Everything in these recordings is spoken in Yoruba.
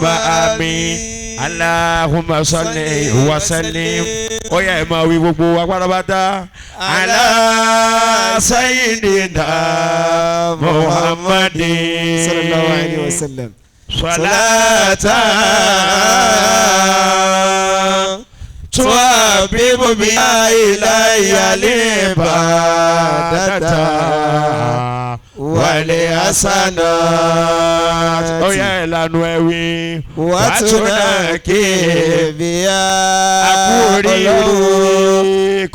àmín. Allahumma salli wa sallim. Ó yá ẹ máa wí gbogbo wa pátápátá. Ala sayyidina Muhammadin sallallahu alayhi wa sallam. Salatan tuhabibu biha ilayya libadata wal hasanat. Ó yá ìlànà ẹ̀wí. Wàtúnà kébìyà. Àkúrí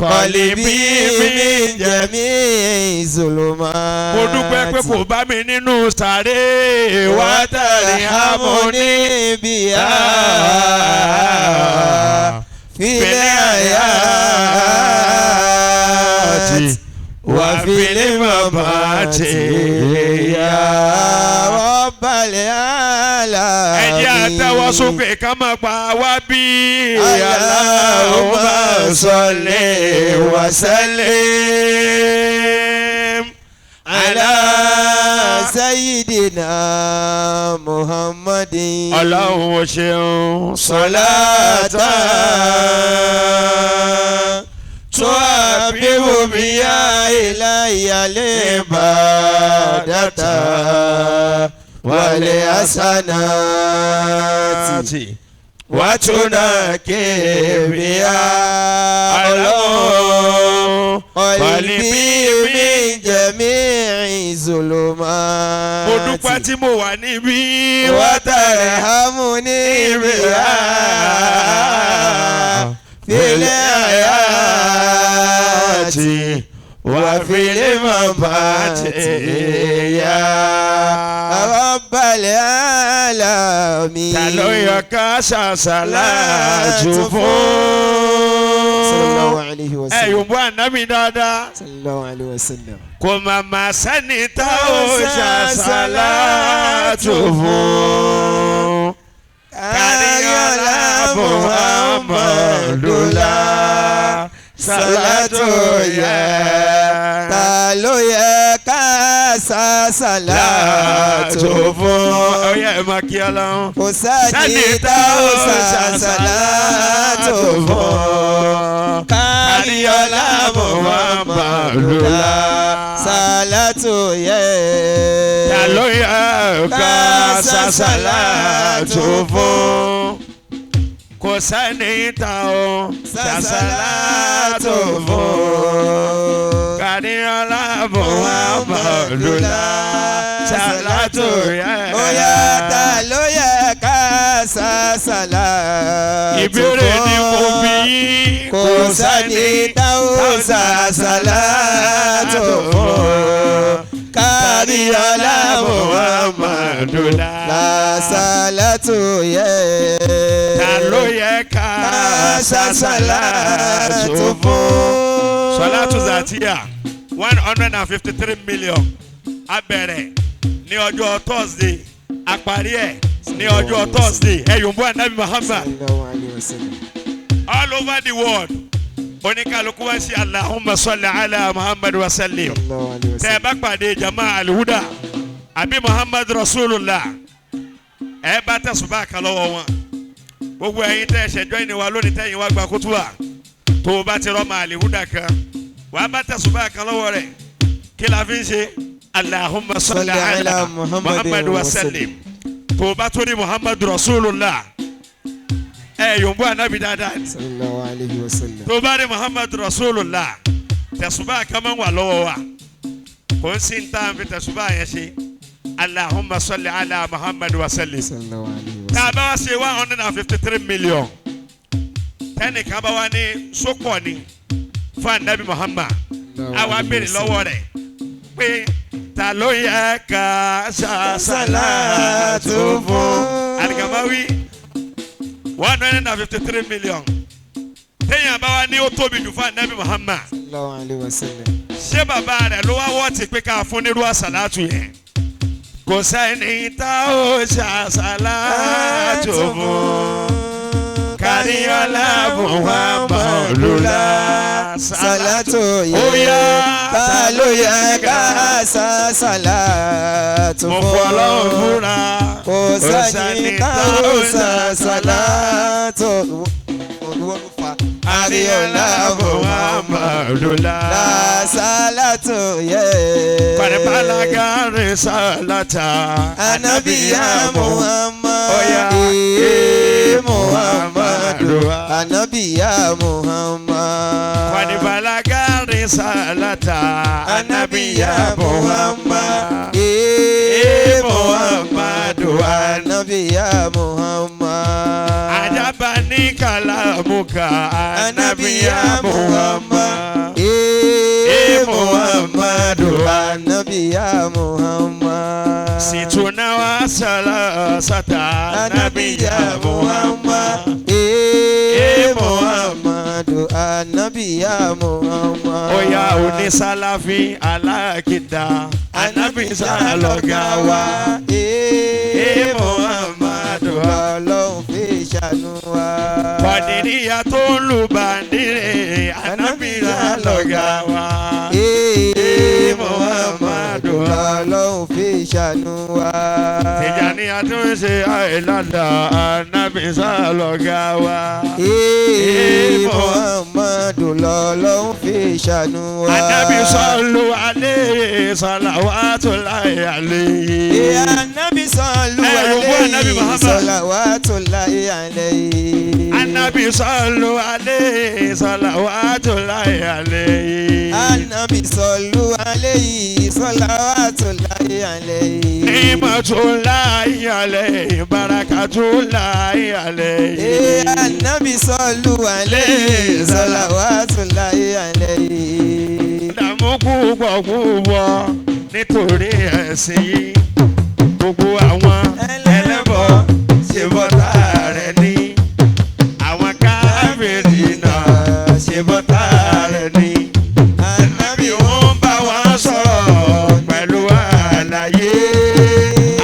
kọ̀lìbí mi jẹ̀mí ìzòlùmọ́. Mo dúpẹ́ pé kò bá mi nínú sàré. Wàtàrí àmúní bíyà. Fílẹ̀ àyàtì. Wà fílẹ̀ màmátì. Yà Rabbal alamin. Ẹ jẹ́ àtẹ́wọ́ sókè ká máa pa wá bí. Allahumma salli wa sallim ala sayyidina Muhammadin. Ọlọ́run ó ṣeun. Salatan tuhabibu biha ilayya libadata wal hasanati. Wàtúnàkì bíyà ọlọ́run kọ̀lìbí mi jẹ̀mí ìzòlùmọ́. Mo dúpẹ́ tí mo wà níbí. Wàtàrí àmúní bíyà fílẹ̀ àyàtì wà fílẹ̀ màmátì yà Rabbal alamin. Ta ló yẹ ká ṣàṣàlátù fún? Sallallahu alayhi wa sallam. Ẹ yòówù ànábì dáadáa. Sallallahu alayhi wa sallam. Kò màmá sẹ́ni tá ò ṣàṣàlátù fún. Káríyọ́lá Muhammadula sàlátù yẹ. Ta ló yẹ ká ṣàṣàlátù fún? Ó yẹ ẹ máa kí Ọlọ́run. Kò sẹ́ni tá ò ṣàṣàlátù fún. Káríyọ́lá Muhammadula sàlátù yẹ. Ta ló yẹ ká ṣàṣàlátù fún? Kò sẹ́ni tá ò ṣàṣàlátù fún. Káríyọ́lá Muhammadula sàlátù yẹ. Ó yẹ ta ló yẹ ká ṣàṣàlátù fún? Ìbéèrè ni mo bí yín. Kò sẹ́ni tá ò ṣàṣàlátù fún. Káríyọ́lá Muhammadula sàlátù yẹ. Ta ló yẹ ká ṣàṣàlátù fún? Salatu Zatiya 153 million a bẹ̀rẹ̀ ní ọjọ́ Thursday a parí ẹ̀ ní ọjọ́ Thursday ẹ̀yùnbó anabi Muhammad Sallallahu alayhi wa sallam. all over the world oníkàlùkù wá sí Allahumma salli ala Muhammad wa sallim. Sallallahu alayhi wa Tẹ́ ẹ sallam. bá pàdé jama alihuda àbí Muhammad Rasulullah ẹ bá tẹ̀sùbá kan lọ́wọ́ wọn gbogbo ẹ̀yin tẹ́ ẹ ṣẹjọ́ ìní wa lónìí tẹ́yìn wá gba kútúbà tó o bá ti rọ́ ma alihuda kan wà á bá tẹ̀sùbá kan lọ́wọ́ rẹ̀ kí la fi ń ṣe Allahumma salli ala Muhammad wa sallim. Tó o bá tó ní Muhammad Rasulullah ẹ yòǹbó anabi dáadáa Sallallahu alayhi wa sallam. tó o bá ní Muhammad Rasulullah tẹ̀sùbá kan máa ń wà lọ́wọ́ wa kò ń sin tá à ń fi tẹ̀sùbá yẹn ṣe Allahumma salli ala Muhammad wa sallim. Sallallahu alayhi wa Tá a sallam. bá wá ṣe 153 million tẹ́nìkan bá wá ní sókọ̀ ni fún anabi Muhammad àwa béèrè lọ́wọ́ rẹ̀ pé ta ló yẹ ká ṣàṣàlátù fún? Alikamawi 153 million téèyàn bá wá ní ó tóbi jù fún anabi Muhammad Sallallahu alayhi wa sallam. ṣé bàbá rẹ̀ ló wá wọ́ọ̀tì pé ká fún nírú àṣàlátù yẹn? Kò sẹ́ni tá ó ṣàṣàlátù fún. Káríyọ́lá Muhammad lula salatu yẹ ta ló yẹ ká sa salatu mo fọlọ́run búra kò sẹ́ni tá ó sa salatu. Ariola Muhammadu la salatu ye. Paribalaga risalata Anabiya Muhammad. Oya Muhammadu. Anabiya Muhammad. Paribalaga risalata Anabiya Muhammad. Muhammadu. Anabiya Muhammad. Ajabani kalamuka Anabiya Muhammad. Muhammadu. Anabiya Muhammad. Situna wa salasata Anabiya Muhammad. Muhammadu. Anabiya Muhammad. Oya oni salafi alakida Anabi salogawa. Muhammadu. Ọlọ́run fi ṣàánú wa. Fàdíríyà tó ń lu bàndírè Anabi salogawa. Muhammadu. Ọlọ́run fi ṣàánú wa. Tìjàníyà tó ń ṣe àìlànà Anabi salogawa. Muhammadu. Ọlọ́run fi ṣàánú wa. Anabi sọlù alẹ́ salawatullahi alayhi. Anabi sọlù alẹ́ salawatullahi alayhi. Anabi sọlù alẹ́ salawatullahi alayhi. Anabi sọlù alẹ́ salawatullahi alayhi. Nimatullahi alayhi barakatullahi alayhi. Anabi sọlù alẹ́ salawatullahi alayhi. Dààmú púpọ̀ nítorí ẹ̀sìn yìí. Gbogbo àwọn ẹlẹ́bọ ṣe bọ́tà rẹ̀ ní. Àwọn káfíìrì náà ṣe bọ́tà rẹ̀ ní. Ànábì wọ́n bá wọn sọ̀rọ̀ pẹ̀lú àlàyé.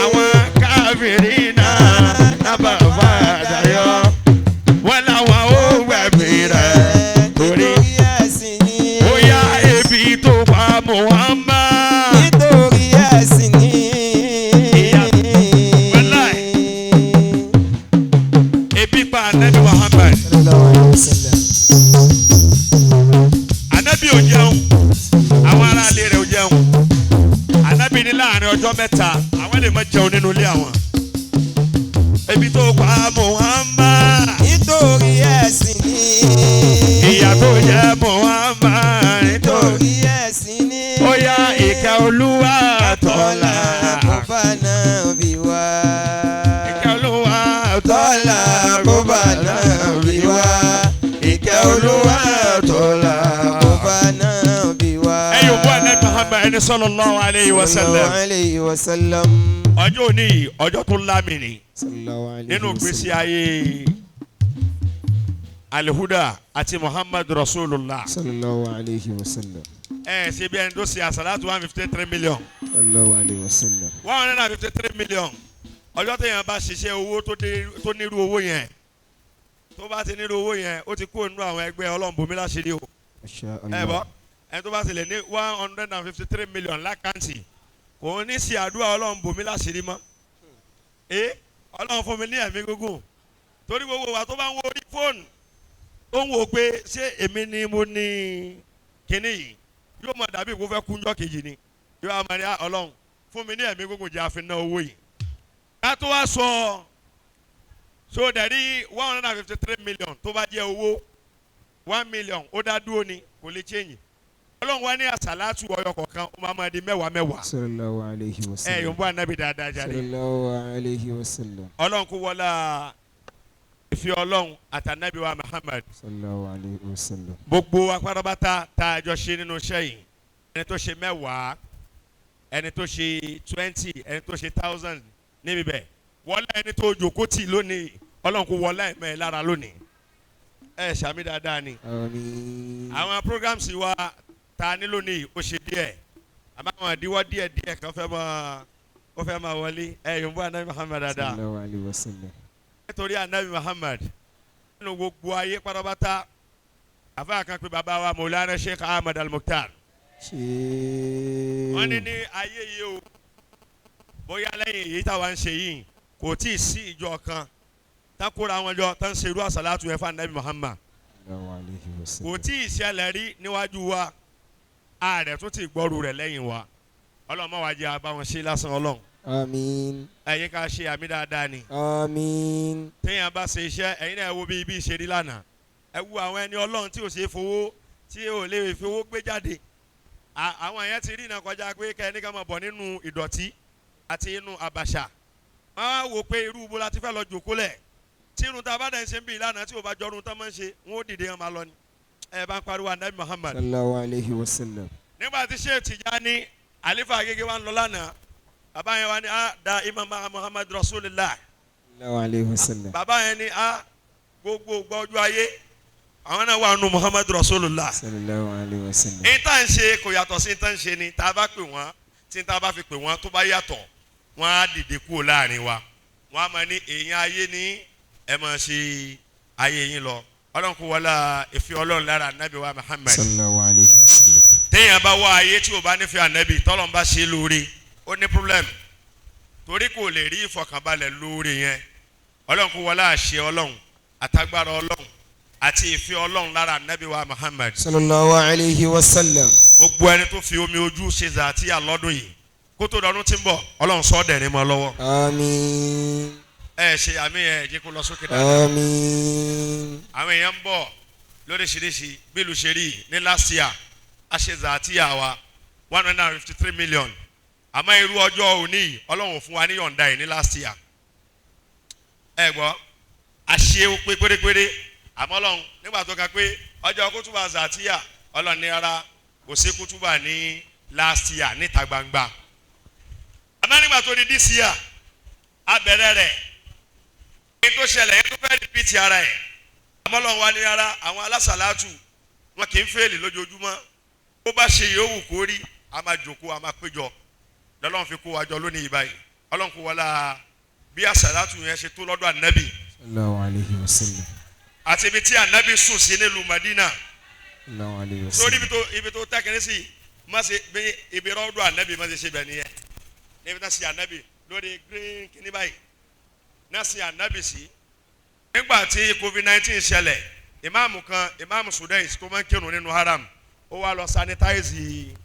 Àwọn káfíìrì náà nábà fàdà yọ. Wọ́n làwọn ó gbàgbé rẹ̀ torí. Ó yá ebi tó pa Muhammad. Nítorí ẹ̀sìn ni. Ebi pa Anabi Muhammad. Anabi ò jẹun, àwọn ará ilé rẹ̀ ò jẹun. Anabi ní láàrin ọjọ́ mẹ́ta, àwọn lè má jẹun nínú ilé àwọn. Ebi tó pa Muhammad. Nítorí ẹ̀sìn ni. Ìyà tó jẹ Muhammad. Nítorí ẹ̀sìn ni. Ó yá ìkẹ́ Olúwa tọ́lá. Kó bá náà bí wá. Ìkẹ́ Olúwa Tọ́lá kó bá náà bí wá. Ìkẹ́ Olúwa tọ́lá kó bá náà bí wá. ẹ̀yin òbú Anabi Muhammad ẹni sallallahu alayhi wa sallam. Sallallahu alayhi wa sallam. Ọjọ́ òní yìí ọjọ́ tó lámìnì Sallallahu alayhi nínú wa ìgbésí sallam. ayé Al-Huda àti Muhammad Rasulullah. Sallallahu alayhi wa sallam. Ṣe bí ẹni tó ṣe àsàlátù 153 million. Sallallahu alayhi wa sallam. 153 million. Ọjọ́ téèyàn bá ṣiṣẹ́ owó tó nírú owó yẹn, tó bá ti nírú owó yẹn ó ti kó nínú àwọn ẹgbẹ́ Ọlọ́run bùnmí láṣìírí o. Masha Ẹ bọ́ Allah. ẹni tó bá ti lè ní 153 million lákàntì kò ní ṣe àdúrà Ọlọ́run bùnmí láṣìírí mọ́. Ọlọ́run fún mi ní ẹ̀mí gígùn torí gbogbo wa tó bá ń wo orí fóònù tó ń wo pé ṣé èmi ni mo ní kinní yìí yóò mọ̀ dàbí kó fẹ́ kúnjọ́ kejì ni yóò máa ní Ọlọ́run fún mi ní ẹ̀mí gígùn jẹ́ àfin náà owó yìí. Ká tó wá sọ so dẹ̀rí 153 million tó bá jẹ́ owó 1 million ó dá dúró ni kò lè change. Ọlọ́run wá ní àsàlátù ọyọ kọ̀ọ̀kan ó máa di mẹ́wàá. Sallallahu alayhi wa sallam. Yòówù Ànábì dáadáa jáde. Sallallahu alayhi wa sallam. Ọlọ́run kó wọlá ìfẹ́ Ọlọ́run àtànábì wa Muhammad. Sallallahu alayhi wa sallam. Gbogbo apárabátá tá a jọ ṣe nínú iṣẹ́ yìí ẹni tó ṣe 10 ẹni tó ṣe 20 ẹni tó ṣe 1000 níbi bẹ́ẹ̀ wọlá ẹni tó jókòó tì lónìí Ọlọ́run kó wọlá ẹ̀mẹ́ lára lónìí ẹ ṣàmì dáadáa ni. Àmín. Àwọn programs wa ta ní lónìí ó ṣe díẹ̀ àmọ́ àwọn àdíwọ́ díẹ̀ kan fẹ́ máa wọlé yòówù Ànábì Muhammad dáadáa. Sallallahu alayhi wa sallam. Nítorí Ànábì Muhammad nínú gbogbo ayé pátápátá àfa kan pé bàbá wa Maulana Sheikh Ahmad Al-Mukhtar wọ́n ní ní ayé yìí o bóyá lẹ́yìn èyí táwa ń ṣe yìí kò tí ì sí ìjọ kan takora wọn jọ tán ṣe irú àsàlátù yẹn fún anabi Muhammad kò tí ì ṣẹlẹ̀ rí níwájú wa ààrẹ tó ti gbọ́rù rẹ̀ lẹ́yìn wa ọlọ́mọ wa jẹ́ àbáwọn ṣe lásán ọlọ́run. àmín. ẹ̀yin ká ṣe àmì dáadáa ni. àmín. téèyàn bá ṣe iṣẹ́ ẹ̀yin náà wo bí ibi ìṣeré lánàá ẹ wo àwọn ẹni ọlọ́run tí ò ṣe fowó tí ò lè fowó gbé jáde àwọn yẹn ti rí iná kọjá pé kẹ́ni ká máa bọ̀ nínú ìdọ̀tí àti inú àbàṣà wọ́n á wò pé irú ibo la ti fẹ́ lọ jòkó lẹ̀ tí irun tá a bá dẹ̀ ń ṣe ń bì lánàá tí ò bá jọrun tán máa ń ṣe wọ́n ó dìde wọn máa lọ ni ẹ bá ń pariwo anabi Muhammad. sallallahu alayhi wa sallam. nígbà tí Sheikh Tijani alifa agége wa ń lọ lánàá bàbá yẹn wá ní da imam Muhammad Rasulillah. sallallahu alayhi wa sallam. bàbá yẹn ní gbogbo gbọ́jú ayé àwọn náà wà nù Muhammad Rasulillah. sallallahu alayhi wa sallam. ní tá à ń ṣe kò yàtọ̀ sí ní tá à ń ṣe ni tá a bá pè wọ́n tí tá a bá fi pè wọ́n tó bá yàtọ̀ wọ́n á dìde kúrò láàrin wa wọ́n á máa ní èèyàn ayé ní ẹ máa ṣe ayé yín lọ ọlọ́run kò wọlé ìfi ọlọ́run lára anabi wa Muhammad. sallallahu alayhi wa sallam. téèyàn bá wá ayé tí o bá nífẹ̀ẹ́ anabi tọ́lọ́n bá ṣe lóore ó ní problem torí kò lè rí ìfọkànbalẹ̀ lóore yẹn ọlọ́run kò wọlé àṣẹ ọlọ́run àtagbára ọlọ́run àti ìfi ọlọ́run lára anabi wa Muhammad. sallallahu alayhi wa sallam. gbogbo ẹni tó fi omi ojú ṣe zàtí àlọ́dún yìí kó tó dọdún tí ń bọ̀ ọlọ́run sọ ọ́ dẹ̀rín mọ́ lọ́wọ́. àmín. ẹ ṣe àmì ẹ jẹ́ kó lọ sókè dáadáa. àmín. àwọn èèyàn ń bọ̀ lóríṣiríṣi bílù ṣe rí ní last year a ṣe zàtíyà wa 153 million àmọ́ irú ọjọ́ òní ọlọ́run fún wa ní yọ̀ǹda yìí ní last year. ẹ gbọ́ a ṣe ó pé pérépéré àmọ́ ọlọ́run nígbà tó ka pé ọjọ́ kútùbà zàtíyà ọlọ́run ní ara kò sí kútùbà ní last year níta gbangba. àmọ́ nígbà tó di this year a bẹ̀rẹ̀ rẹ̀ èyí tó ṣẹlẹ̀ èyí tó fẹ́ repeat ara ẹ̀ àmọ́ ọlọ́run wa ní ara àwọn alásàlátù wọn kì í fẹ́ẹ̀lì lójoojúmọ́ bó bá ṣe yòówù kó rí a máa jòkó a máa péjọ lọ́lọ́run fi kó wa jọ lónìí báyìí ọlọ́run kó wọlá bí àsàlátù yẹn ṣe tó lọ́dọ̀ ànábì. sallallahu alayhi wa sallam. àti ibi tí ànábì sùn sí nílùú Madina. sallallahu alayhi wa sallam. sórí ibi tó tẹ́kẹ̀rẹ́ sí má ṣe bí ibi rọ́ọ̀dọ̀ ànábì má ṣe ṣe bẹ̀ nìyẹn níbi náà sí ànábì lórí green kìíní báyìí náà sí ànábì sí. nígbà tí COVID-19 ṣẹlẹ̀ ìmáàmù Sudais tó máa ń kírun nínú haram ó wá lọ sanitize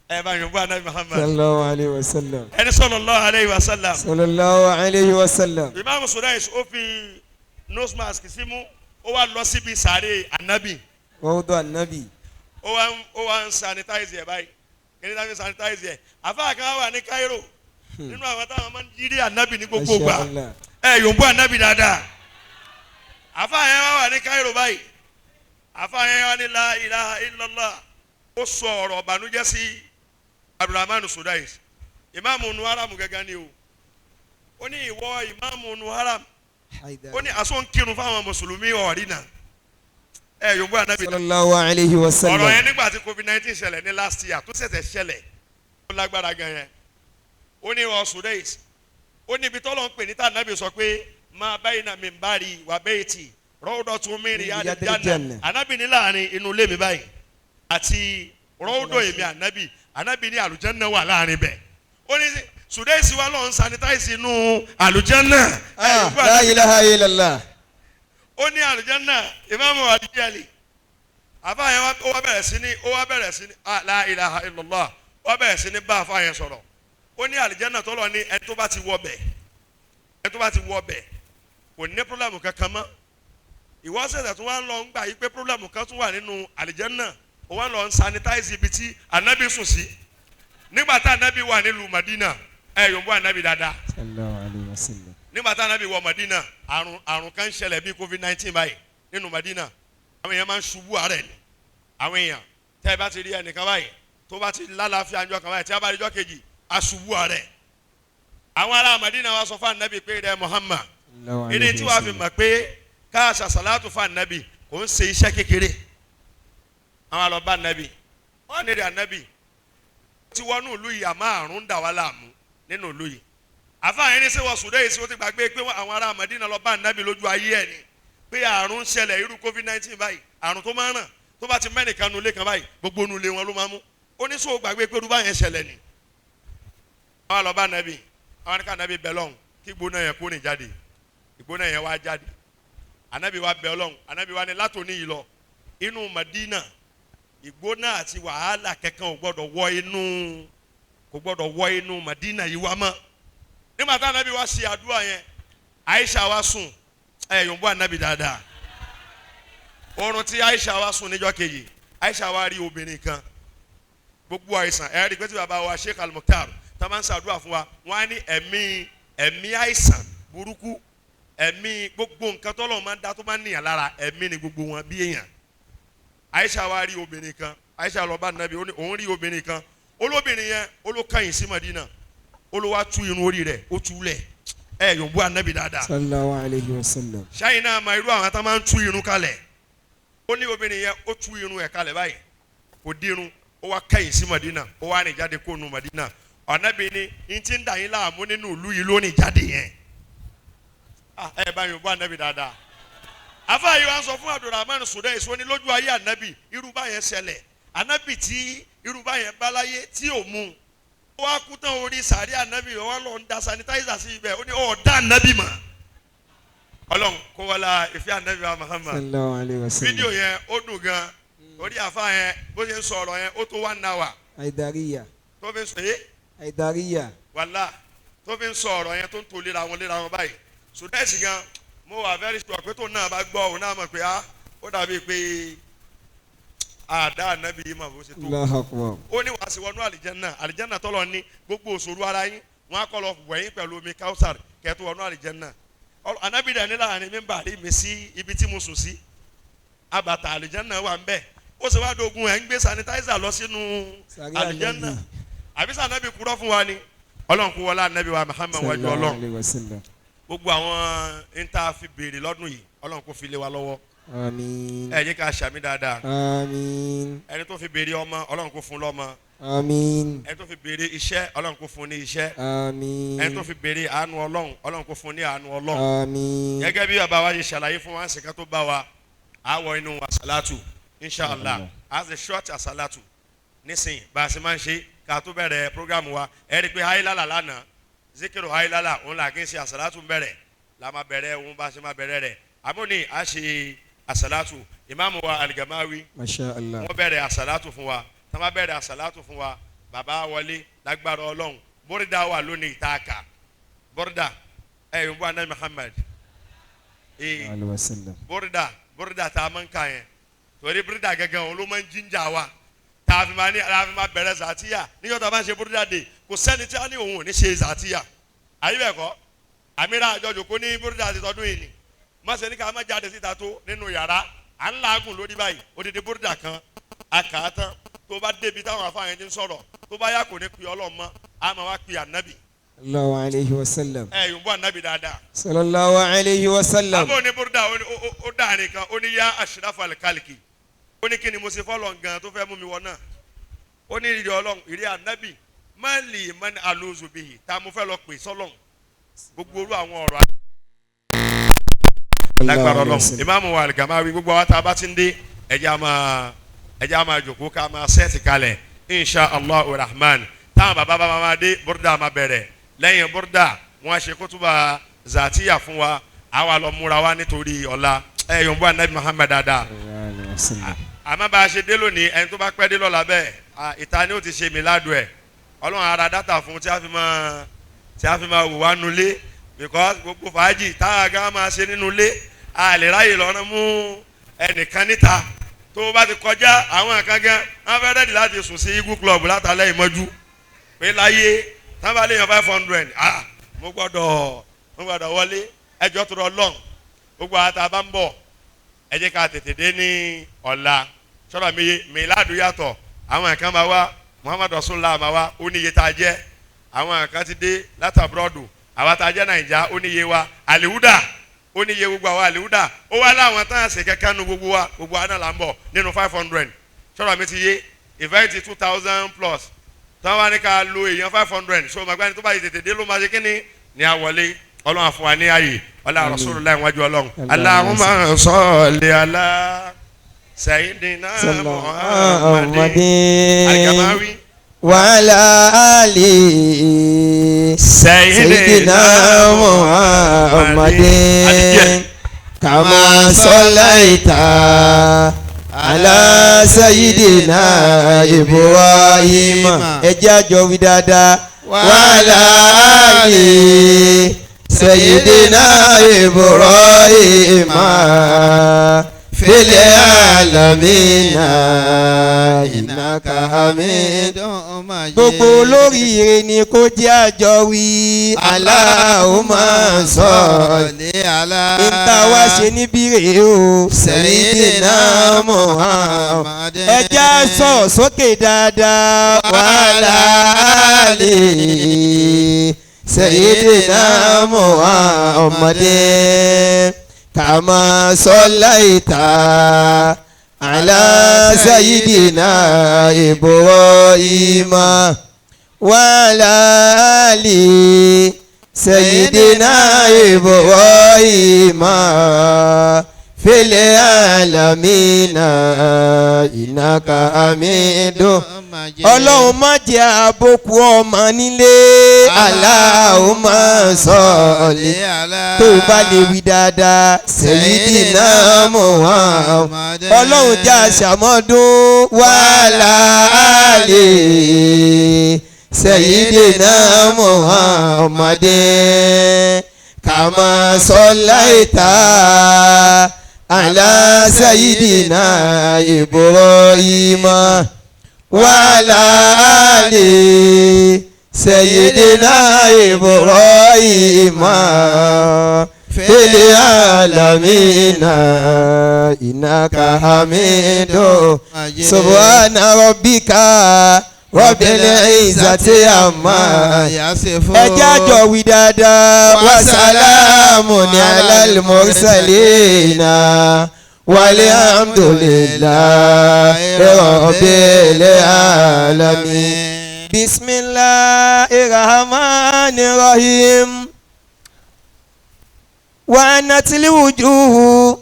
ẹ bá yòówù anabi Muhammad. sallallahu alayhi wa sallam. ẹni sallallahu alayhi wa sallam. sallallahu alayhi wa sallam. ìmáàmù Sudais ó fi nose mask símú ó wá lọ síbi sàárè anabi. wọ́n anabi. ó wá ń sanitize ẹ báyìí kí ni táwọn sanitize ẹ àfáà kan wà ní Cairo nínú àwọn táwọn máa ń jírí anabi ní gbogbo gbà ẹ yòówù anabi dáadáa àfáà yẹn wà ní Cairo báyìí àfáà yẹn wà ní la ilaha illallah ó sọ ọ̀rọ̀ ọ̀bànújẹ́ sí Abdulrahman Sudais ìmáàmù nu haram gẹ́gẹ́ ni o ó ní ìwọ ìmáàmù nu haram ó ní aṣọ ń kírun fáwọn mùsùlùmí ọ̀rí náà ẹ yòówù anabi sallallahu alayhi wa sallam. ọ̀rọ̀ yẹn nígbà tí COVID-19 ṣẹlẹ̀ ní last year tó ṣẹ̀ṣẹ̀ ṣẹlẹ̀ ó lágbára gan yẹn ó ní ìwọ Sudais ó ní ibi tọ́lọ́ ń pè ní tànàbí sọ pé máa báyìí náà mi ń bá rí wà bẹ́ẹ̀ tì rọ́ọ̀dọ̀ tún mí rí àdìjánà ànábì ní láàrin inú ilé mi báyìí àti rọ́ọ̀dọ̀ èmi ànábì ní àlùjánà wà láàrin bẹ̀ ó ní Sudais wa lọ́n sanitize inú àlùjánà. la ilaha illallah. ó ní àlùjánà ìmáàmù àdìjẹ́lì àfáàyàn ó wá bẹ̀rẹ̀ sí ní la ilaha illallah ó wá bẹ̀rẹ̀ sí ní bá àfáàyàn sọ̀rọ̀ ó ní àlùjánà tọ́lọ̀ ní ẹni tó bá ti wọ bẹ̀ kò ní pírọ́blẹ̀mù kankan mọ́ ìwọ́sẹ̀sẹ̀ tó wá ń lọ ń gbà yí pé pírọ́blẹ̀mù kan tún wà nínú àlìjẹ́nà ó wá ń lọ ń sanitize ibi tí ànábì sùn sí nígbà tá ànábì wà nílùú Madina ẹ yòówù ànábì dáadáa sallallahu alayhi wa sallam. nígbà tá ànábì wọ Madina àrùn kan ṣẹlẹ̀ bíi COVID-19 báyìí nínú Madina àwọn èèyàn máa ń ṣubú àárẹ̀ ni àwọn èèyàn tẹ́ ẹ bá ti rí ẹnìkan báyìí tó bá ti lálàáfíà ńjọ́ kan báyìí tí a bá rí ijọ́ kejì aṣubú àárẹ̀ àwọn ará Madina wa sọ fún ànábì pé rẹ Muhammad ìdí tí wàá fi mọ̀ pé káàṣà sàlátù fún ànábì kò ń ṣe iṣẹ́ kékeré àwọn àlọ́bá ànábì wọ́n ní rẹ̀ ànábì tí wọ́n nù ìlú yìí àmọ́ àrùn dà wá láàmú nínú ìlú yìí àfáàyàn ní sẹ́wọ̀n Sudais ó ti gbàgbé pé àwọn ará Madina lọ bá ànábì lójú ayé ẹ̀ ni pé àrùn ṣẹlẹ̀ irú COVID-19 báyìí àrùn tó máa ń ràn tó bá ti mẹ́nìkan nulẹ̀ kan báyìí gbogbo nulẹ̀ wọn ló máa mú oníṣòwò gbàgbé pé olúbá yẹn ṣẹlẹ̀ ni. àwọn lọ bá nàbì àwọn ká nàbì bẹ̀ lọ́hùn kí gbóná yẹn kó ní jáde ìgbóná yẹn wá jáde ànábì wa bẹ̀ lọ́hùn ànábì wa ní látòní yìí lọ inú Madina ìgbóná àti wàhálà kankan ò gbọ́dọ̀ wọ inú Madina yìí wá mọ́. nígbà tá ànábì wa ṣe àdúrà yẹn Aisha wa sùn yòǹbó ànábì dáadáa oorun tí Aisha wa sùn níjọ́ kejì Aisha wa rí obìnrin kan gbogbo àìsàn rí pé tí bàbá wa Sheikh Al-Mukhtar tá máa ń ṣàdúrà fún wa wọ́n á ní ẹ̀mí àìsàn burúkú ẹ̀mí gbogbo nǹkan tọ́lọ́ máa ń dá tó máa ń níyàn lára ẹ̀mí ni gbogbo wọn bí èèyàn. Aisha wa rí obìnrin kan Aisha lọ bá nàbí òun rí obìnrin kan olóbìnrin yẹn olókàyìn sí Madina olówó tú irun orí rẹ̀ ó tú lẹ̀ yòǹbó ànábì dáadáa. sallallahu alayhi wa sallam. ṣáyìn náà máa irú àwọn tá máa ń tú irun kalẹ̀ ó ní obìnrin yẹn ó tú irun ẹ̀ kalẹ̀ báyìí kò dírun ó wá kàyìn sí Madina ó wá rìn jáde kó nu Madina ànábì ni n ti ń dà yín láàmú nínú ìlú yìí lónìí jáde yẹn bá yòǹbó ànábì dáadáa. afa yìí wá sọ fún Abdulrahman Sudais ó ní lójú ayé ànábì irú báyẹn ṣẹlẹ̀ ànábì tí irú báyẹn báláyé tí ò mú ó wá kú tán orí sàárì ànábì wọn lọ ń da sanitizer sí ibẹ̀ ó ní ọ̀dà ànábì mà ọlọ́run kó wọlá ìfẹ́ ànábì wa Muhammad sallallahu alayhi wa sallam. fídíò yẹn ó dùn gan orí àfa yẹn bó ṣe ń sọ ọ̀rọ̀ yẹn ó tó 1 hour Aidariya. tó fi ń sọ Aidariya. wàlá tó fi ń sọ ọ̀rọ̀ yẹn tó ń tò léra wọn báyìí Sudais gan mo wà very sure pé tó náà bá gbọ́ òun náà mọ̀ pé ó dàbí pé àdá ànábì yìí mà bó ṣe tó. Allahu Akbar. ó ní wàá sí wọnú àlìjẹ́nà tọ́lọ̀ ní gbogbo òṣòro ara yín wọn á kọ́ lọ wẹ̀yìn pẹ̀lú omi káwùsàr kẹ́ẹ̀tù wọnú àlìjẹ́nà. ànábì dẹ̀ ní láàrin mi ń bà rí mi sí ibi tí mo sùn sí àbàtà àlìjẹ́nà wà ń bẹ̀ ó sì wá dogun ẹ̀ ń gbé sanitizer lọ sínú àlìjẹ́nà àbí sànábì kúrọ́ fún wa ni ọlọ́run kú wọlé ànábì wa Muhammad wájú ọlọ́run gbogbo àwọn níta fi béèrè lọ́dún yìí ọlọ́run kò fi lé wa lọ́wọ́. Àmín. ẹ jẹ́ ká ṣàmì dáadáa. Àmín. ẹni tó fi béèrè ọmọ ọlọ́run kò fún lọ́mọ. Àmín. ẹni tó fi béèrè iṣẹ́ ọlọ́run kò fún ní iṣẹ́. Àmín. ẹni tó fi béèrè àánú ọlọ́run kò fún ní àánú ọlọ́run. Àmín. gẹ́gẹ́ bí bàbá wa ṣe ṣàlàyé fún wa ṣèkà tó bá wa àwọ̀ inú àṣàlátù inshallah as a short àṣàlátù nísìnyí bá a ṣe máa ń ṣe ká tó bẹ̀rẹ̀ program wa ẹ rí i pé hailala lánàá zikiru hailala òun là kí n ṣe àṣàlátù bẹ̀rẹ̀ la máa bẹ̀rẹ̀ òun bá a ṣe máa bẹ̀rẹ̀ rẹ̀ àmúni a ṣe àṣàlátù ìmáàmù wa Al-Gamawi Masha Allah. wọ́n bẹ̀rẹ̀ àṣàlátù fún wa tá máa bẹ̀rẹ̀ àṣàlátù fún wa bàbá wọlé lágbára ọlọ́run bọ́rídà wà lónìí ìtaaka bọ́rídà yòówù anabi Muhammad bọ́rídà tá a máa ń kà yẹn torí bọ́rídà gẹ́gẹ́ òun ló máa ń jíjà wa tá a fi máa bẹ̀rẹ̀ zàtíyà níjọ́ tá a bá ń ṣe bọ́rídà dé kò sẹ́ni tí a ní òun ò ní ṣe zàtíyà àyè bẹ́ẹ̀ kọ́ àmìrà àjọjò kó ní bọ́rídà ti tọdún yìí ni mọ̀sẹ̀ ní ká má jáde síta tó nínú yàrá à ń làágùn lórí báyìí odidi bọ́rídà kan a kà á tán tó bá débi táwọn afáàyàn ti ń sọ̀rọ̀ tó bá yà kò ní pè ọlọ́mọ a máa wá pè ànábì. sallallahu alayhi wa sallam. yòǹbó ànábì dáadáa. sallallahu alayhi wa sallam. àbọ̀ ní bọ́rídà ó dà nìkan ó ní yá ashrafal khalqi ó ní kí ni mo ṣe fọ́lọ̀ gan tó fẹ́ mú mi wọ náà ó ní ìrì ọlọ́run ìrì ànábì má lè mọ́ni alóòzù bìyì tá a mo fẹ́ lọ pè sọ́lọ́run gbogbo orú àwọn ọ̀rọ̀ lágbára ọlọ́run ìmáàmù wa Al-Gamawi gbogbo àwọn tá a bá ti ń dé ẹ̀jẹ̀ á máa jòkó ká máa sẹ́ẹ̀tì kalẹ̀ insha allah rahman táwọn bàbá bá máa dé bọ́dà máa bẹ̀rẹ̀ lẹ́yìn bọ́dà wọ́n á ṣe kótóbà zàtíyà fún wa àwa lọ múra wa nítorí ọ̀la yòǹbó anabi Muhammad dáadáa àmọ́ bá a ṣe dé lónìí ẹni tó bá pẹ́ dé lọ́la bẹ́ẹ̀ ìta ni ó ti ṣe mìládùn ẹ̀ ọlọ́run ara dátà fún tí a fi máa wò wá nulẹ̀ because gbogbo fàájì táwa gan máa ṣe nínú ilé a lè ráyè lọ́nà mú ẹnìkan níta tó o bá ti kọjá àwọn nǹkan gan wọn fẹ́ rẹ́dì láti sùn sí Eagle Club látàlẹ́ ìmọ́jú pé láyé tábà lè yan 500 mo gbọ́dọ̀ wọlé ẹjọ́ tó rọ lọ́n gbogbo àtà bá ń bọ̀ ẹ jẹ́ ká tètè dé ní ọ̀la sọ́dọ̀ mi ládùú yàtọ̀ àwọn nǹkan máa wá Muhammad Rasulullah máa wá ó níye tá a jẹ́ àwọn nǹkan ti dé látàbúrọ̀dù àwọn tá a jẹ́ Nàìjíríà ó níye wa àlèwúdà ó níye gbogbo àwọn àlèwúdà ó wá láwọn tán àṣẹ kẹ́kẹ́ nu gbogbo wa náà là ń bọ̀ nínú 500 sọ́dọ̀ mi ti yé event 2000 plus táwọn wá ní ká lo èèyàn 500 so màgbá ni tó bá yìí tètè dé ló máa ṣe kíni ní àwọlé ọlọ́run àfọwà ní ààyè ọlá Rasulullah ìwájú ọlọ́run Allahumma salli ala Sayyidina Muhammadin Muhammadin Al-Gamawi وعلى آل سيدنا محمد كما صليت على سيدنا إبراهيم إجاجو ودادا وعلى آل سيدنا إبراهيم في العالمين إنك حميد مجيد. gbogbo olóríire ni kó jẹ́ àjọ wí. Allahumma salli ala. ìta wá ṣe níbí rèé o. Sayyidina Muhammad. ẹ já sọ̀rọ̀ sókè dáadáa. wa ala ali Sayyidina Muhammad. كما صليت على سيدنا إبراهيم وعلى آل سيدنا إبراهيم في العالمين إنك حميد ọlọ́run má jẹ́ àbòkù ọmọ nílé. Allahumma salli tó bá lè wí dáadáa. Sayyidina Muhammad ọlọ́run jẹ́ àṣàmọ́dún. wa ala ali Sayyidina Muhammad kama sallaita ala Sayyidina Ibrahim وعلى آل سيدنا إبراهيم في العالمين إنك حميد سبحان ربك رب العزة عما يصفون ẹjájọ wí dáadáa وسلام على المرسلين والحمد لله رب العالمين. بسم الله الرحمن الرحيم. وعنت الوجوه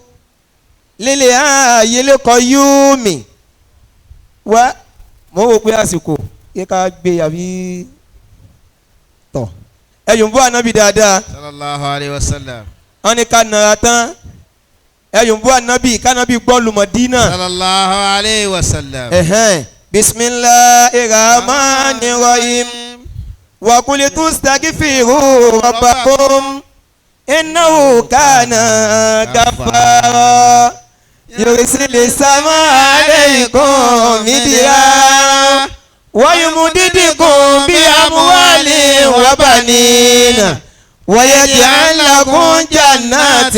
للحي القيوم. mo wò pé àsìkò yẹ ká gbé àbí tọ̀ ẹ̀yùn bú ànábì dáadáa. sallallahu alayhi wa sallam. wọ́n ní ká nàá tán. ẹ̀yùn bú ànábì kánábì gbọ́ lùmọ̀dínà. sallallahu alayhi wa sallam. bismillahir rahmanir rahim. wa qul tastaghfiru rabbakum innahu kana ghaffara. yursilis samaa alaykum midrara wa yumdidukum bi amwalin wa banina. ويجعل لكم جنات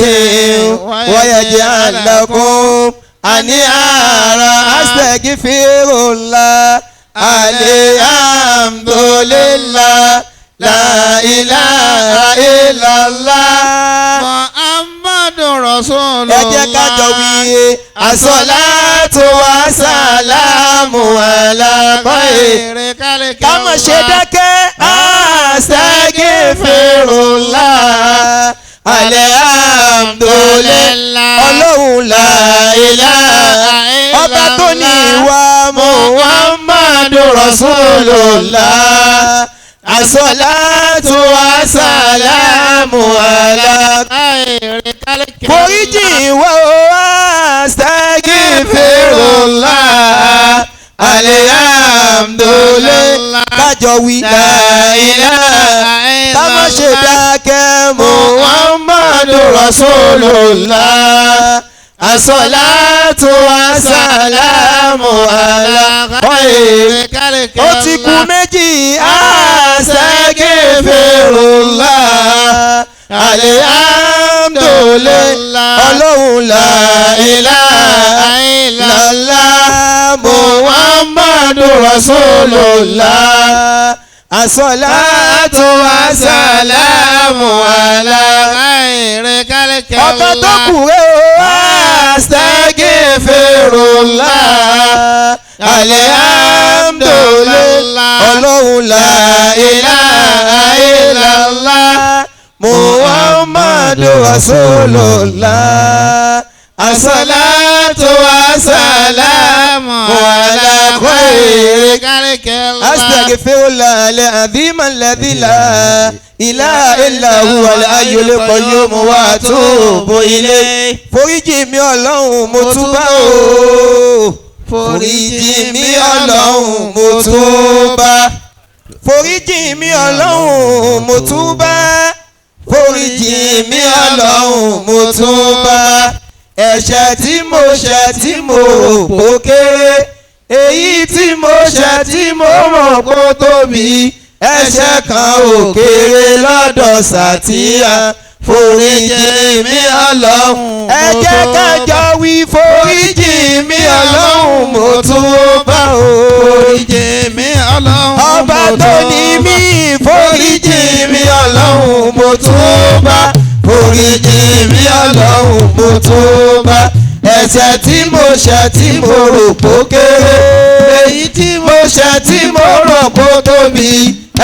ويجعل لكم أنهارا. أستغفر الله الحمد لله لا إله إلا الله محمد رسول الله. ẹ jẹ́ ká jọ wí as-salatu was-salamu ala khayri khalqi. ká má ṣe dákẹ́. Astaghfirullah alhamdulillah ọlọ́run la ilaha ọba tó ní ìwà Muhammadu Rasulullah. as-salatu was-salamu ala khayri khalqi. foríjì wa astaghfirullah alhamdulillah kájọ wí la ilaha ká má ṣe dákẹ́. Muhammadu Rasulullah as-salatu was-salamu ala khayri khalqi. ó ti kú méjì. astaghfirullah alhamdulillah ọlọ́run la ilaha illallah Muhammadu Rasulullah as-salatu was-salamu ala khayri khalqi. ọba tó kù rẹ̀ o. astaghfirullah alhamdulillah ọlọ́run la ilaha illallah Muhammadu Rasulullah as-salatu salatu wa salamu ala khayri khalqillah. astaghfirullah al-azim alladhi la ilaha illa huwa al-hayyul qayyum wa atubu ilayh. foríjì mi Ọlọ́run mo túbà o. foríjì mi Ọlọ́run mo túbà. foríjì mi Ọlọ́run mo túbà. foríjì mi Ọlọ́run mo túbà. ẹ̀ṣẹ̀ tí mo ṣẹ̀ tí mo rò kó kéré, èyí tí mo ṣẹ̀ tí mo rò kó tóbi, ẹ̀ṣẹ̀ kan ò kéré lọ́dọ̀ Sàtíyà. foríjì mi Ọlọ́run ẹ jẹ́ ká jọ wí foríjì mi Ọlọ́run mo túbà o. foríjì mi Ọlọ́run ọba tó ní mí foríjì mi Ọlọ́run mo túbà. foríjì mi Ọlọ́run mo túbà. ẹ̀ṣẹ̀ tí mo ṣẹ̀ tí mo rò kó kéré, èyí tí mo ṣẹ̀ tí mo rò kó tóbi,